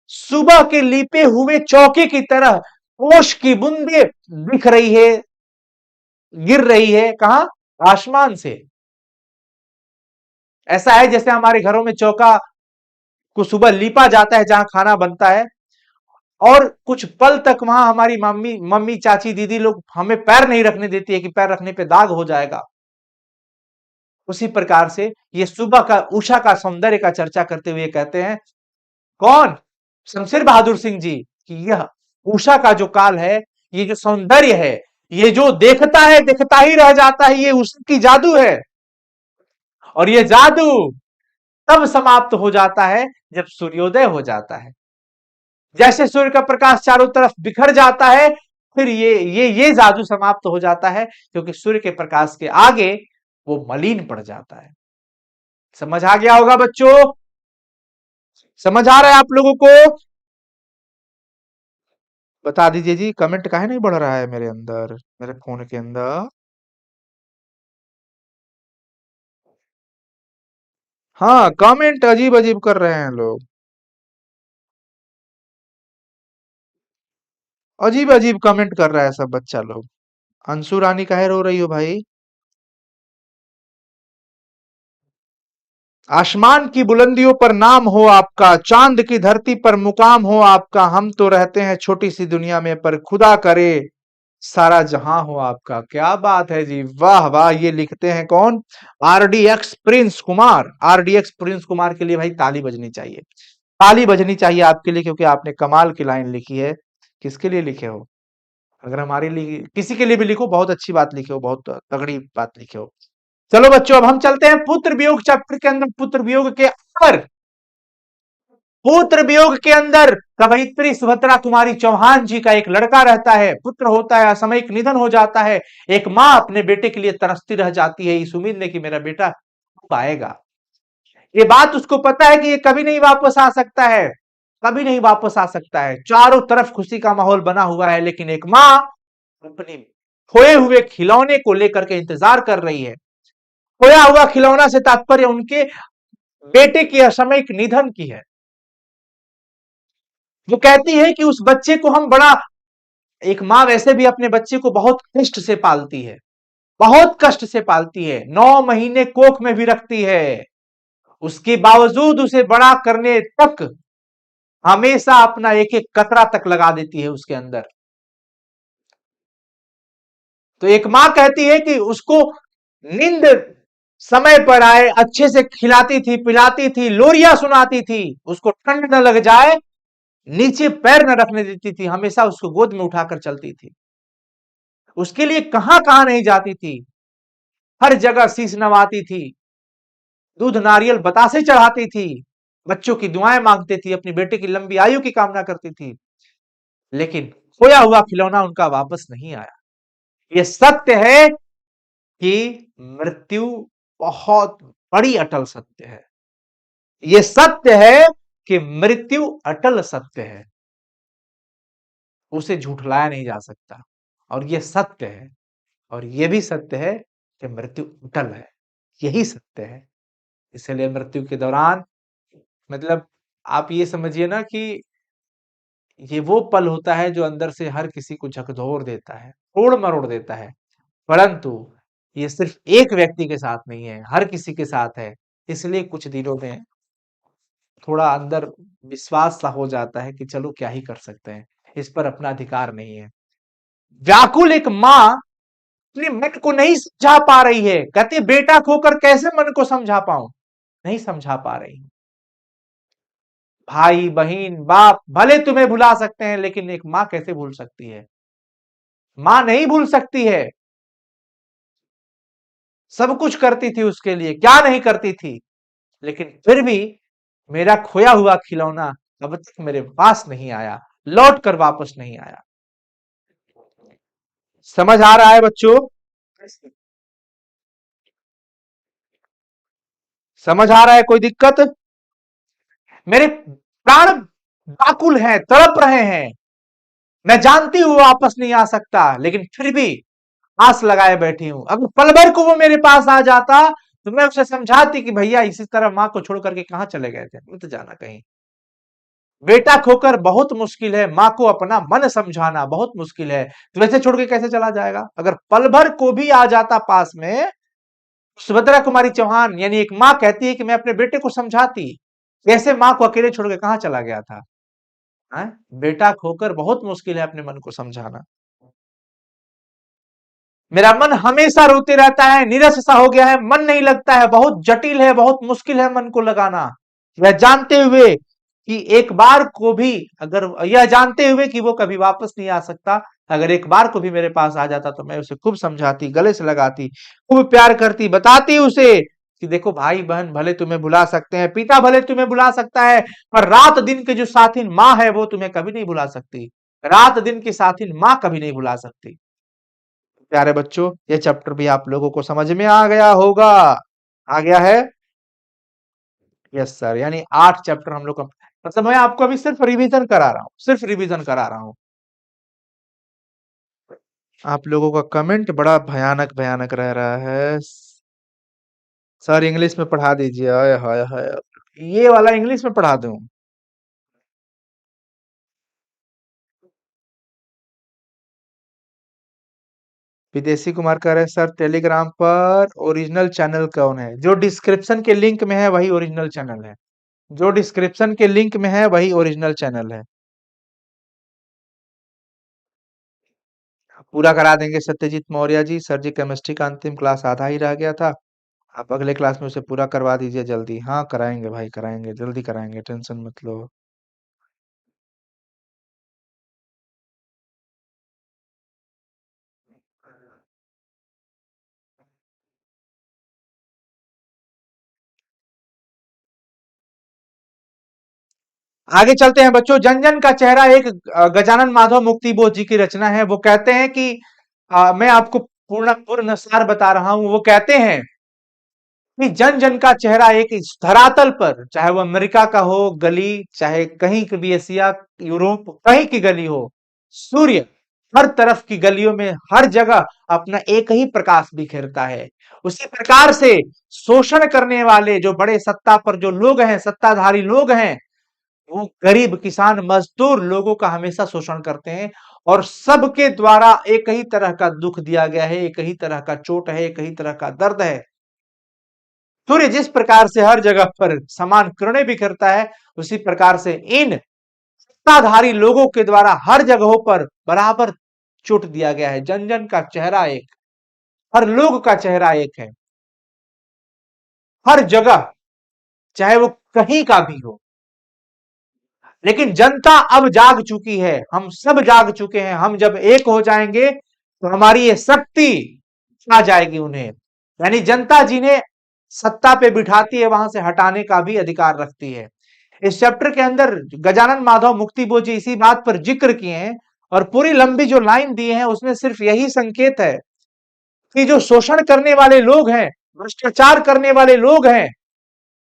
सुबह के लीपे हुए चौके की तरह ओश की बूंदे दिख रही है, गिर रही है, कहां? आसमान से। ऐसा है जैसे हमारे घरों में चौका को सुबह लीपा जाता है जहां खाना बनता है, और कुछ पल तक वहां हमारी मम्मी मम्मी चाची दीदी लोग हमें पैर नहीं रखने देती है कि पैर रखने पे दाग हो जाएगा। उसी प्रकार से ये सुबह का उषा का सौंदर्य का चर्चा करते हुए कहते हैं, कौन? शमशेर बहादुर सिंह जी, कि यह उषा का जो काल है, ये जो सौंदर्य है, ये जो देखता है देखता ही रह जाता है, ये उसकी जादू है। और ये जादू तब समाप्त हो जाता है जब सूर्योदय हो जाता है। जैसे सूर्य का प्रकाश चारों तरफ बिखर जाता है, फिर ये जादू समाप्त हो जाता है, क्योंकि सूर्य के प्रकाश के आगे वो मलिन पड़ जाता है। समझ आ गया होगा बच्चों? समझ आ रहा है आप लोगों को? बता दीजिए जी, कमेंट काहे नहीं बढ़ रहा है मेरे अंदर, मेरे फोन के अंदर? हाँ, कमेंट अजीब अजीब कर रहे हैं लोग, अजीब अजीब कमेंट कर रहा है सब बच्चा लोग। अंशु रानी काहे रो रही हो भाई? आसमान की बुलंदियों पर नाम हो आपका, चांद की धरती पर मुकाम हो आपका, हम तो रहते हैं छोटी सी दुनिया में, पर खुदा करे सारा जहां हो आपका। क्या बात है जी, वाह वाह। ये लिखते हैं कौन? RDX Prince Kumar. RDX Prince Kumar के लिए भाई ताली बजनी चाहिए, ताली बजनी चाहिए आपके लिए, क्योंकि आपने कमाल की लाइन लिखी है। किसके लिए लिखे हो? अगर हमारे लिए किसी के लिए भी लिखो, बहुत अच्छी बात लिखे हो, बहुत तगड़ी बात लिखे हो। चलो बच्चों, अब हम चलते हैं पुत्र वियोग चैप्टर के अंदर। पुत्र वियोग के अंदर कवयित्री सुभद्रा कुमारी चौहान जी का एक लड़का रहता है, पुत्र होता है, असामयिक निधन हो जाता है। एक माँ अपने बेटे के लिए तरसती रह जाती है, इस उम्मीद में कि मेरा बेटा पाएगा। ये बात उसको पता है कि ये कभी नहीं वापस आ सकता है, कभी नहीं वापस आ सकता है। चारों तरफ खुशी का माहौल बना हुआ है, लेकिन एक माँ अपने खोए हुए खिलौने को लेकर के इंतजार कर रही है। खोया हुआ खिलौना से तात्पर्य उनके बेटे की असामयिक निधन की है। वो कहती है कि उस बच्चे को हम बड़ा, एक माँ वैसे भी अपने बच्चे को बहुत कष्ट से पालती है, बहुत कष्ट से पालती है, 9 महीने कोख में भी रखती है। उसके बावजूद उसे बड़ा करने तक हमेशा अपना एक एक कतरा तक लगा देती है उसके अंदर। तो एक माँ कहती है कि उसको नींद समय पर आए, अच्छे से खिलाती थी, पिलाती थी, लोरियां सुनाती थी, उसको ठंड न लग जाए, नीचे पैर न रखने देती थी, हमेशा उसको गोद में उठाकर चलती थी। उसके लिए कहां कहां नहीं जाती थी, हर जगह शीश नवाती थी, दूध नारियल बतासे चढ़ाती थी, बच्चों की दुआएं मांगती थी, अपनी बेटे की लंबी आयु की कामना करती थी। लेकिन खोया हुआ खिलौना उनका वापस नहीं आया। यह सत्य है कि मृत्यु बहुत बड़ी अटल सत्य है। यह सत्य है कि मृत्यु अटल सत्य है, उसे झूठलाया नहीं जा सकता। और यह सत्य है, और यह भी सत्य है कि मृत्यु अटल है। यही सत्य है। इसलिए मृत्यु के दौरान, मतलब आप ये समझिए ना कि ये वो पल होता है जो अंदर से हर किसी को झकझोर देता है, तोड़ मरोड़ देता है। परंतु ये सिर्फ एक व्यक्ति के साथ नहीं है, हर किसी के साथ है। इसलिए कुछ दिनों में थोड़ा अंदर विश्वास सा हो जाता है कि चलो क्या ही कर सकते हैं, इस पर अपना अधिकार नहीं है। व्याकुल एक माँ अपने मन को नहीं समझा पा रही है, कहती है बेटा खोकर कैसे मन को समझा पाऊं, नहीं समझा पा रही। भाई बहन बाप भले तुम्हें भुला सकते हैं, लेकिन एक माँ कैसे भूल सकती है? माँ नहीं भूल सकती है। सब कुछ करती थी उसके लिए, क्या नहीं करती थी। लेकिन फिर भी मेरा खोया हुआ खिलौना अब तक मेरे पास नहीं आया, लौट कर वापस नहीं आया। समझ आ रहा है बच्चों? समझ आ रहा है? कोई दिक्कत? मेरे प्राण व्याकुल हैं, तड़प रहे हैं। मैं जानती हूं वापस नहीं आ सकता, लेकिन फिर भी आस लगाए बैठी हूं। अगर पल भर को वो मेरे पास आ जाता तो मैं उसे समझाती कि भैया इसी तरह माँ को छोड़ करके कहां चले गए थे, मत जाना कहीं। बेटा खोकर बहुत मुश्किल है, माँ को अपना मन समझाना बहुत मुश्किल है। तो वैसे छोड़ के कैसे चला जाएगा? अगर पल भर को भी आ जाता पास में, सुभद्रा कुमारी चौहान यानी एक माँ कहती है कि मैं अपने बेटे को समझाती। कैसे माँ को अकेले छोड़ के कहां चला गया था? है? बेटा खोकर बहुत मुश्किल है अपने मन को समझाना। मेरा मन हमेशा रोते रहता है, नीरस सा हो गया है, मन नहीं लगता है, बहुत जटिल है, बहुत मुश्किल है मन को लगाना। यह जानते हुए कि एक बार को भी, अगर यह जानते हुए कि वो कभी वापस नहीं आ सकता, अगर एक बार को भी मेरे पास आ जाता तो मैं उसे खूब समझाती, गले से लगाती, खूब प्यार करती, बताती उसे कि देखो भाई बहन भले तुम्हें बुला सकते हैं, पिता भले तुम्हें बुला सकता है, पर रात दिन के जो साथी माँ है वो तुम्हें कभी नहीं बुला सकती। रात दिन की साथी माँ कभी नहीं बुला सकती। प्यारे बच्चों, ये चैप्टर भी आप लोगों को समझ में आ गया होगा। आ गया है? Yes sir. यानी 8 चैप्टर हम लोग का, मतलब मैं आपको अभी सिर्फ रिवीजन करा रहा हूँ, सिर्फ रिवीजन करा रहा हूँ। आप लोगों का कमेंट बड़ा भयानक भयानक रह रहा है। सर इंग्लिश में पढ़ा दीजिए। हाय हाय हाय, ये वाला इंग्लिश में पढ़ा दूं? विदेशी कुमार कह रहे हैं सर टेलीग्राम पर ओरिजिनल चैनल कौन है? जो डिस्क्रिप्शन के लिंक में है वही ओरिजिनल चैनल है। जो डिस्क्रिप्शन के लिंक में है वही ओरिजिनल चैनल है। पूरा करा देंगे सत्यजीत मौर्य जी। सर जी केमिस्ट्री का अंतिम क्लास आधा ही रह गया था, आप अगले क्लास में उसे पूरा करवा दीजिए जल्दी। हाँ कराएंगे भाई, कराएंगे, जल्दी कराएंगे, टेंशन मत लो। आगे चलते हैं बच्चों। जन जन का चेहरा एक गजानन माधव मुक्ति बोध जी की रचना है। वो कहते हैं कि मैं आपको पूर्ण सार बता रहा हूं। वो कहते हैं कि जन जन का चेहरा एक इस धरातल पर, चाहे वो अमेरिका का हो गली, चाहे कहीं की भी एशिया, यूरोप, कहीं की गली हो, सूर्य हर तरफ की गलियों में हर जगह अपना एक ही प्रकाश बिखेरता है। उसी प्रकार से शोषण करने वाले जो बड़े सत्ता पर जो लोग हैं, सत्ताधारी लोग हैं, वो गरीब किसान मजदूर लोगों का हमेशा शोषण करते हैं और सबके द्वारा एक ही तरह का दुख दिया गया है, एक ही तरह का चोट है, एक ही तरह का दर्द है। सूर्य जिस प्रकार से हर जगह पर समान किरणें बिखेरता है, उसी प्रकार से इन सत्ताधारी लोगों के द्वारा हर जगहों पर बराबर चोट दिया गया है। जन जन का चेहरा एक, हर लोग का चेहरा एक है, हर जगह, चाहे वो कहीं का भी हो। लेकिन जनता अब जाग चुकी है, हम सब जाग चुके हैं। हम जब एक हो जाएंगे तो हमारी ये शक्ति आ जाएगी उन्हें। यानी जनता जिन्हें सत्ता पे बिठाती है वहां से हटाने का भी अधिकार रखती है। इस चैप्टर के अंदर गजानन माधव मुक्ति बोध जी इसी बात पर जिक्र किए हैं और पूरी लंबी जो लाइन दी है उसमें सिर्फ यही संकेत है कि जो शोषण करने वाले लोग हैं, भ्रष्टाचार करने वाले लोग हैं,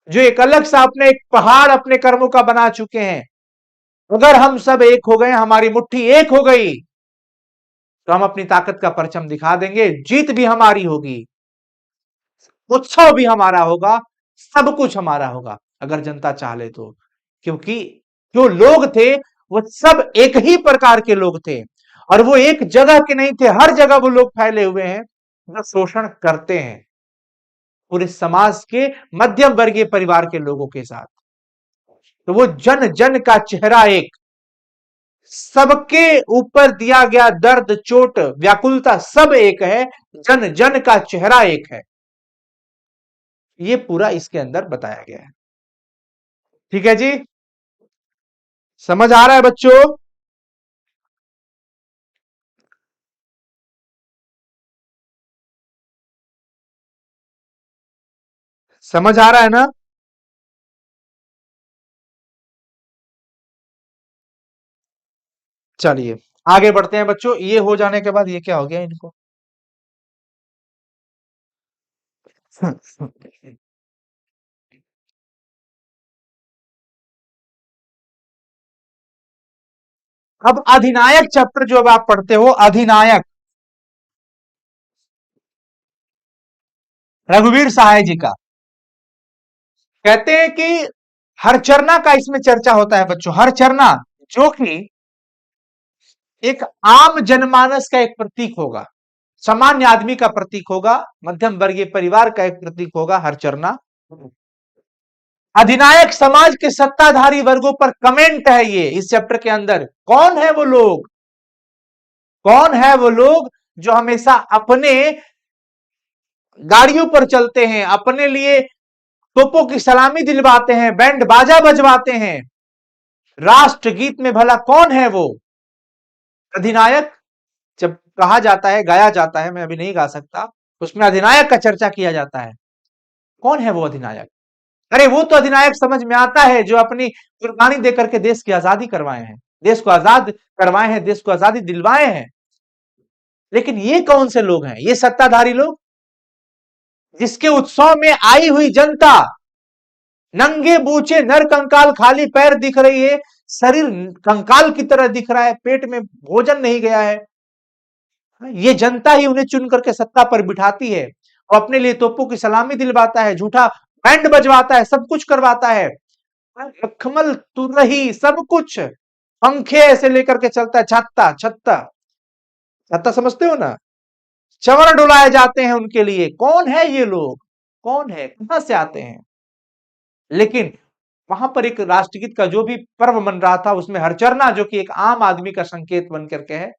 जो एक अलग सा अपने एक पहाड़ अपने कर्मों का बना चुके हैं, अगर हम सब एक हो गए, हमारी मुट्ठी एक हो गई, तो हम अपनी ताकत का परचम दिखा देंगे, जीत भी हमारी होगी, उत्सव भी हमारा होगा, सब कुछ हमारा होगा अगर जनता चाह ले तो। क्योंकि जो लोग थे वो सब एक ही प्रकार के लोग थे और वो एक जगह के नहीं थे, हर जगह वो लोग फैले हुए हैं जो शोषण करते हैं पूरे समाज के मध्यम वर्गीय परिवार के लोगों के साथ। तो वो जन जन का चेहरा एक, सबके ऊपर दिया गया दर्द, चोट, व्याकुलता सब एक है, जन जन का चेहरा एक है। ये पूरा इसके अंदर बताया गया है। ठीक है जी, समझ आ रहा है बच्चों? समझ आ रहा है ना? चलिए आगे बढ़ते हैं बच्चों। ये हो जाने के बाद ये क्या हो गया इनको। अब अधिनायक चैप्टर जो अब आप पढ़ते हो, अधिनायक रघुवीर सहाय जी का, कहते हैं कि हरचरना का इसमें चर्चा होता है बच्चों। हरचरना जो कि एक आम जनमानस का एक प्रतीक होगा, सामान्य आदमी का प्रतीक होगा, मध्यम वर्गीय परिवार का एक प्रतीक होगा हरचरना। अधिनायक समाज के सत्ताधारी वर्गों पर कमेंट है ये इस चैप्टर के अंदर। कौन है वो लोग, कौन है वो लोग जो हमेशा अपने गाड़ियों पर चलते हैं, अपने लिए तोपों की सलामी दिलवाते हैं, बैंड बाजा बजवाते हैं, राष्ट्रगीत में भला कौन है वो अधिनायक? जब कहा जाता है, गाया जाता है, मैं अभी नहीं गा सकता, उसमें अधिनायक का चर्चा किया जाता है। कौन है वो अधिनायक? अरे वो तो अधिनायक समझ में आता है जो अपनी कुर्बानी देकर के देश की आजादी करवाए हैं, देश को आजाद करवाए हैं, देश को आजादी दिलवाए हैं। लेकिन ये कौन से लोग हैं? ये सत्ताधारी लोग जिसके उत्सव में आई हुई जनता नंगे बूचे नर कंकाल खाली पैर दिख रही है, शरीर कंकाल की तरह दिख रहा है, पेट में भोजन नहीं गया है। ये जनता ही उन्हें चुन करके सत्ता पर बिठाती है और अपने लिए तोपों की सलामी दिलवाता है, झूठा बैंड बजवाता है, सब कुछ करवाता है, मखमल तुरही सब कुछ, पंखे से लेकर के चलता है, छत्ता छत्ता छत्ता समझते हो ना, चवर डुलाए जाते हैं उनके लिए। कौन है ये लोग, कौन है, कहां से आते हैं? लेकिन वहां पर एक राष्ट्रगीत का जो भी पर्व मन रहा था उसमें हरचरना जो कि एक आम आदमी का संकेत बन करके है,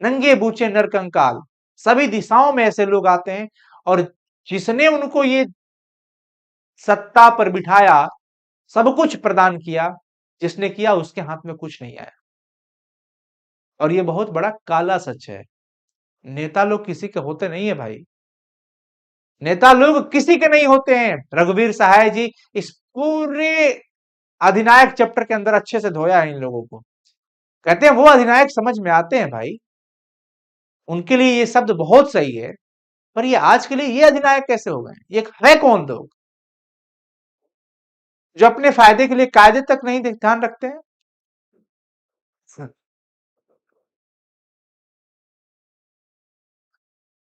नंगे बूचे नर कंकाल, सभी दिशाओं में ऐसे लोग आते हैं, और जिसने उनको ये सत्ता पर बिठाया, सब कुछ प्रदान किया, जिसने किया उसके हाथ में कुछ नहीं आया। और ये बहुत बड़ा काला सच है। नेता लोग किसी के होते नहीं है भाई। नेता लोग किसी के नहीं होते हैं। रघुवीर सहाय जी इस पूरे अधिनायक चैप्टर के अंदर अच्छे से धोया है इन लोगों को। कहते हैं वो अधिनायक समझ में आते हैं भाई, उनके लिए ये शब्द बहुत सही है, पर ये आज के लिए ये अधिनायक कैसे हो गए? ये है कौन लोग जो अपने फायदे के लिए कायदे तक नहीं ध्यान रखते हैं?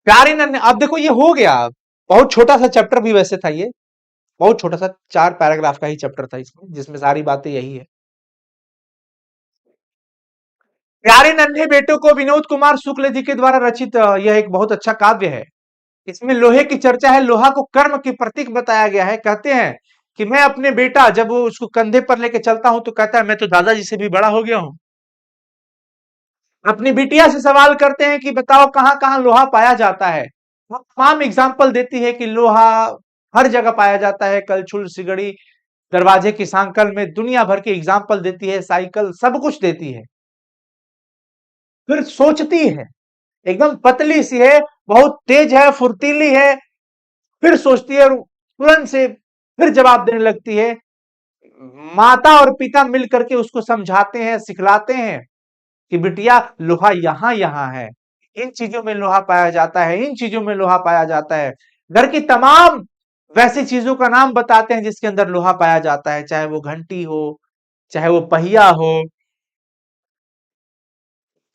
प्यारे नन्हे, अब देखो ये हो गया। बहुत छोटा सा चैप्टर भी वैसे था ये, बहुत छोटा सा 4 पैराग्राफ का ही चैप्टर था इसमें, जिसमें सारी बातें यही है। प्यारे नन्हे बेटों को विनोद कुमार शुक्ल जी के द्वारा रचित यह एक बहुत अच्छा काव्य है। इसमें लोहे की चर्चा है, लोहा को कर्म की प्रतीक बताया गया है। कहते हैं कि मैं अपने बेटा, जब वो उसको कंधे पर लेके चलता हूं तो कहता है मैं तो दादाजी से भी बड़ा हो गया हूं। अपनी बिटिया से सवाल करते हैं कि बताओ कहां कहां लोहा पाया जाता है। वो तमाम एग्जाम्पल देती है कि लोहा हर जगह पाया जाता है, कलछुल सिगड़ी दरवाजे की सांकल में, दुनिया भर की एग्जाम्पल देती है, साइकिल सब कुछ देती है। फिर सोचती है, एकदम पतली सी है, बहुत तेज है, फुर्तीली है, फिर सोचती है और तुरंत से फिर जवाब देने लगती है। माता और पिता मिल करके उसको समझाते हैं, सिखलाते हैं कि बिटिया लोहा यहाँ यहाँ है, इन चीजों में लोहा पाया जाता है, इन चीजों में लोहा पाया जाता है। घर की तमाम वैसी चीजों का नाम बताते हैं जिसके अंदर लोहा पाया जाता है, चाहे वो घंटी हो, चाहे वो पहिया हो,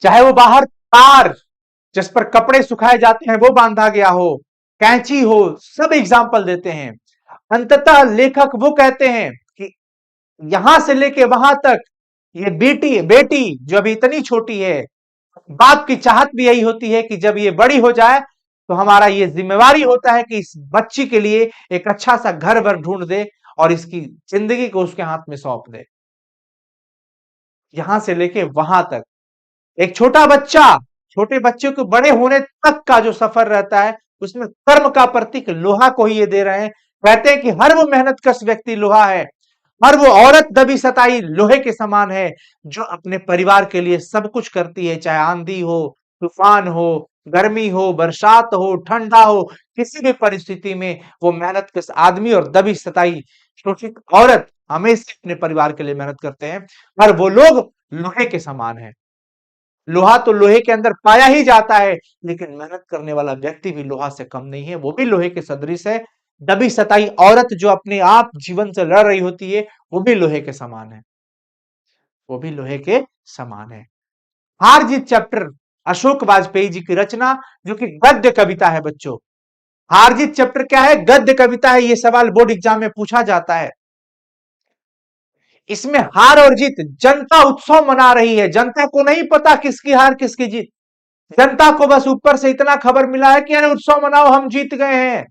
चाहे वो बाहर तार जिस पर कपड़े सुखाए जाते हैं वो बांधा गया हो, कैंची हो, सब एग्जाम्पल देते हैं। अंततः लेखक वो कहते हैं कि यहां से लेके वहां तक ये बेटी बेटी जो अभी इतनी छोटी है, बाप की चाहत भी यही होती है कि जब ये बड़ी हो जाए तो हमारा ये जिम्मेवारी होता है कि इस बच्ची के लिए एक अच्छा सा घर वर ढूंढ दे और इसकी जिंदगी को उसके हाथ में सौंप दे। यहां से लेके वहां तक एक छोटा बच्चा, छोटे बच्चे को बड़े होने तक का जो सफर रहता है, उसमें कर्म का प्रतीक लोहा को ही ये दे रहे हैं। कहते हैं कि हर वो मेहनत कश व्यक्ति लोहा है, हर वो औरत दबी सताई लोहे के समान है, जो अपने परिवार के लिए सब कुछ करती है, चाहे आंधी हो, तूफान हो, गर्मी हो, बरसात हो, ठंडा हो, किसी भी परिस्थिति में वो मेहनत कश आदमी और दबी सताई शोषित औरत हमेशा अपने परिवार के लिए मेहनत करते हैं। पर वो लोग लोहे के समान है। लोहा तो लोहे के अंदर पाया ही जाता है, लेकिन मेहनत करने वाला व्यक्ति भी लोहा से कम नहीं है, वो भी लोहे के सदृश है। दबी सताई औरत जो अपने आप जीवन से लड़ रही होती है, वो भी लोहे के समान है, वो भी लोहे के समान है। हार जीत चैप्टर अशोक वाजपेयी जी की रचना, जो कि गद्य कविता है बच्चों। हार जीत चैप्टर क्या है? गद्य कविता है। ये सवाल बोर्ड एग्जाम में पूछा जाता है। इसमें हार और जीत, जनता उत्सव मना रही है, जनता को नहीं पता किसकी हार किसकी जीत। जनता को बस ऊपर से इतना खबर मिला है कि अरे उत्सव मनाओ, हम जीत गए हैं,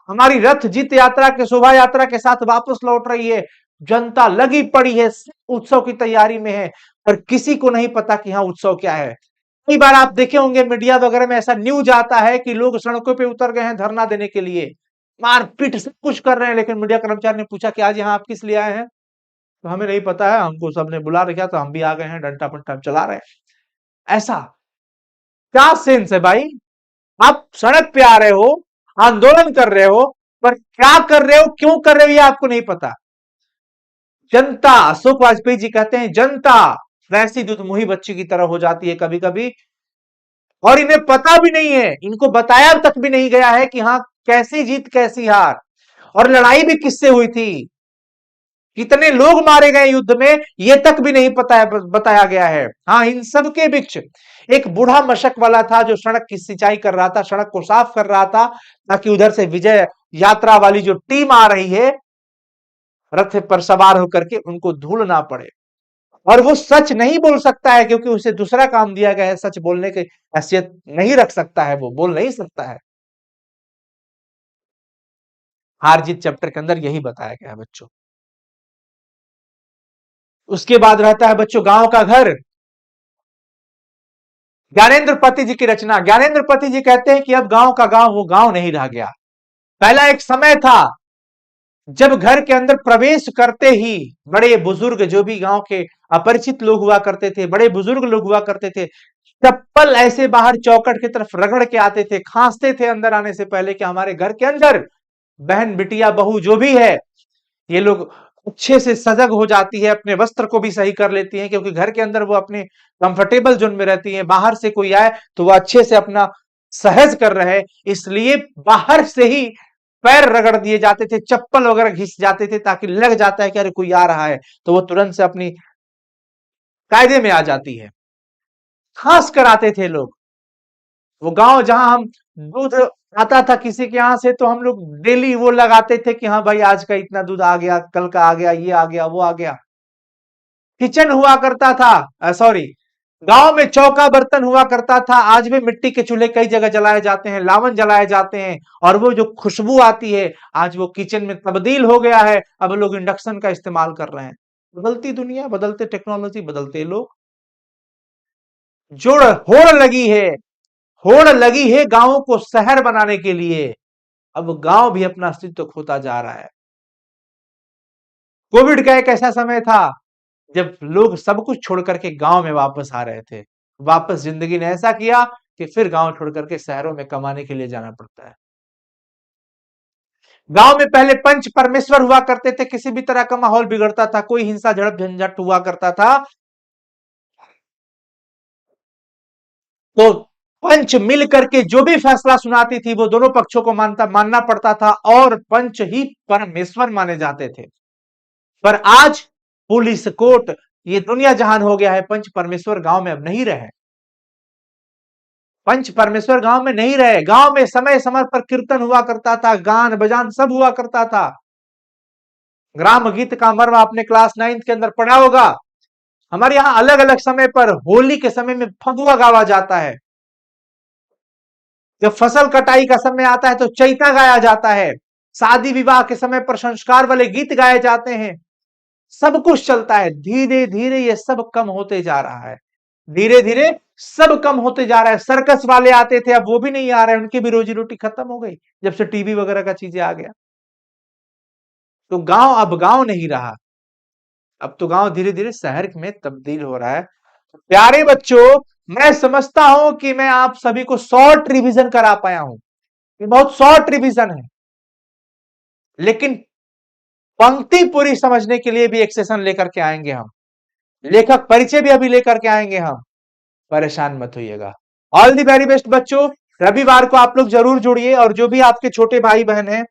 हमारी रथ जीत यात्रा के शोभा यात्रा के साथ वापस लौट रही है। जनता लगी पड़ी है, उत्सव की तैयारी में है, पर किसी को नहीं पता कि हाँ उत्सव क्या है। कई बार आप देखे होंगे मीडिया वगैरह में ऐसा न्यूज आता है कि लोग सड़कों पे उतर गए हैं धरना देने के लिए, मारपीट सब कुछ कर रहे हैं, लेकिन मीडिया कर्मचारी ने पूछा कि आज यहाँ आप किस लिए आए हैं, तो हमें नहीं पता है, हमको सबने बुला रखा तो हम भी आ गए हैं, डंडा पंडा चला रहे हैं। ऐसा क्या सेंस है भाई? आप सड़क पे आ रहे हो, आंदोलन कर रहे हो, पर क्या कर रहे हो, क्यों कर रहे हो, ये आपको नहीं पता। जनता, अशोक वाजपेयी जी कहते हैं जनता वैसी दुधमुही बच्ची की तरह हो जाती है कभी कभी, और इन्हें पता भी नहीं है, इनको बताया तक भी नहीं गया है कि हाँ कैसी जीत कैसी हार, और लड़ाई भी किससे हुई थी, कितने लोग मारे गए युद्ध में, ये तक भी नहीं पता है, बताया गया है। हाँ, इन सब के बीच एक बूढ़ा मशक वाला था जो सड़क की सिंचाई कर रहा था, सड़क को साफ कर रहा था, ताकि उधर से विजय यात्रा वाली जो टीम आ रही है रथ पर सवार होकर के उनको धूल ना पड़े। और वो सच नहीं बोल सकता है क्योंकि उसे दूसरा काम दिया गया है, सच बोलने की हैसियत नहीं रख सकता है, वो बोल नहीं सकता है। हार जीत चैप्टर के अंदर यही बताया गया है बच्चों। उसके बाद रहता है बच्चों गांव का घर। ज्ञानेंद्र पति जी की रचना। ज्ञानेंद्र पति जी कहते हैं कि अब गांव का गांव वो गांव नहीं रह गया। पहला एक समय था जब घर के अंदर प्रवेश करते ही बड़े बुजुर्ग, जो भी गांव के अपरिचित लोग हुआ करते थे, बड़े बुजुर्ग लोग हुआ करते थे, चप्पल ऐसे बाहर चौकट की तरफ रगड़ के आते थे, खांसते थे अंदर आने से पहले कि हमारे घर के अंदर बहन बिटिया बहू जो भी है, ये लोग अच्छे से सजग हो जाती है, अपने वस्त्र को भी सही कर लेती है, क्योंकि घर के अंदर वो अपने कंफर्टेबल जोन में रहती है। बाहर से कोई आए तो वो अच्छे से अपना सहज कर रहे, इसलिए बाहर से ही पैर रगड़ दिए जाते थे, चप्पल वगैरह घिस जाते थे, ताकि लग जाता है कि अरे कोई आ रहा है, तो वो तुरंत से अपनी कायदे में आ जाती है। खास कर आते थे लोग। वो गांव जहां हम दूध आता था किसी के यहां से, तो हम लोग डेली वो लगाते थे कि हाँ भाई आज का इतना दूध आ गया, कल का आ गया, ये आ गया, वो आ गया। किचन हुआ करता था, सॉरी, गांव में चौका बर्तन हुआ करता था। आज भी मिट्टी के चूल्हे कई जगह जलाए जाते हैं, लावन जलाए जाते हैं, और वो जो खुशबू आती है, आज वो किचन में तब्दील हो गया है। अब लोग इंडक्शन का इस्तेमाल कर रहे हैं। बदलती दुनिया, बदलते टेक्नोलॉजी, बदलते लोग। जोड़ होड़ लगी है, होड़ लगी है गांवों को शहर बनाने के लिए। अब गांव भी अपना अस्तित्व खोता जा रहा है। कोविड का एक ऐसा समय था जब लोग सब कुछ छोड़ करके गांव में वापस आ रहे थे। वापस जिंदगी ने ऐसा किया कि फिर गांव छोड़ करके शहरों में कमाने के लिए जाना पड़ता है। गांव में पहले पंच परमेश्वर हुआ करते थे, किसी भी तरह का माहौल बिगड़ता था, कोई हिंसा झड़प झंझट हुआ करता था, तो पंच मिल करके जो भी फैसला सुनाती थी वो दोनों पक्षों को मानना पड़ता था, और पंच ही परमेश्वर माने जाते थे। पर आज पुलिस कोर्ट, ये दुनिया जहान हो गया है, पंच परमेश्वर गांव में अब नहीं रहे। पंच परमेश्वर गांव में नहीं रहे। गांव में समय समय पर कीर्तन हुआ करता था, गान बजान सब हुआ करता था। ग्राम गीत का मर्म आपने क्लास 9th के अंदर पढ़ा होगा। हमारे यहां अलग अलग समय पर, होली के समय में फगुआ गावा जाता है, जब फसल कटाई का समय आता है तो चैता गाया जाता है, शादी विवाह के समय पर संस्कार वाले गीत गाए जाते हैं। सब कुछ चलता है। धीरे धीरे ये सब कम होते जा रहा है। धीरे धीरे सब कम होते जा रहा है। सर्कस वाले आते थे, अब वो भी नहीं आ रहे, उनकी भी रोजी रोटी खत्म हो गई जब से टीवी वगैरह का चीजें आ गया। तो गांव अब गांव नहीं रहा। अब तो गांव धीरे धीरे शहर में तब्दील हो रहा है। प्यारे बच्चों, मैं समझता हूं कि मैं आप सभी को शॉर्ट रिवीजन करा पाया हूं। ये बहुत शॉर्ट रिवीजन है, लेकिन पंक्ति पूरी समझने के लिए भी एक सेशन लेकर के आएंगे हम। लेखक परिचय भी अभी लेकर के आएंगे हम। परेशान मत होइएगा। ऑल दी वेरी बेस्ट बच्चों। रविवार को आप लोग जरूर जुड़िए, और जो भी आपके छोटे भाई बहन हैं,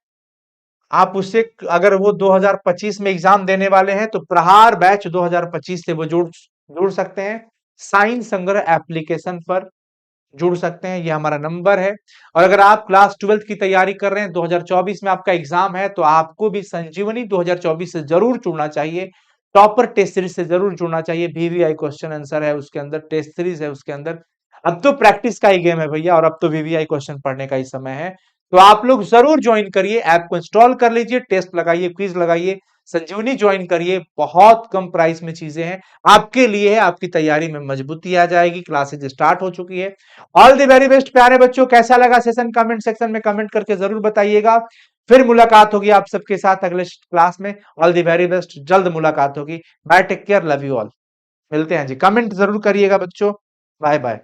आप उससे, अगर वो 2025 में एग्जाम देने वाले हैं तो प्रहार बैच 2025 से वो जुड़ सकते हैं। साइन संग्रह एप्लीकेशन पर जुड़ सकते हैं, ये हमारा नंबर है। और अगर आप क्लास 12th की तैयारी कर रहे हैं, 2024 में आपका एग्जाम है, तो आपको भी संजीवनी 2024 से जरूर जुड़ना चाहिए। टॉपर टेस्ट सीरीज से जरूर जुड़ना चाहिए। वीवीआई क्वेश्चन आंसर है उसके अंदर, टेस्ट सीरीज है उसके अंदर। अब तो प्रैक्टिस का ही गेम है भैया, और अब तो वीवीआई क्वेश्चन पढ़ने का ही समय है। तो आप लोग जरूर ज्वाइन करिए, ऐप को इंस्टॉल कर लीजिए, टेस्ट लगाइए, क्विज लगाइए, संजीवनी ज्वाइन करिए। बहुत कम प्राइस में चीजें हैं आपके लिए, है आपकी तैयारी में मजबूती आ जाएगी। क्लासेज स्टार्ट हो चुकी है। ऑल द वेरी बेस्ट प्यारे बच्चों। कैसा लगा सेशन, कमेंट सेक्शन में कमेंट करके जरूर बताइएगा। फिर मुलाकात होगी आप सबके साथ अगले क्लास में। ऑल द वेरी बेस्ट, जल्द मुलाकात होगी। Bye, take care, love you all. मिलते हैं जी। कमेंट जरूर करिएगा बच्चों। Bye bye.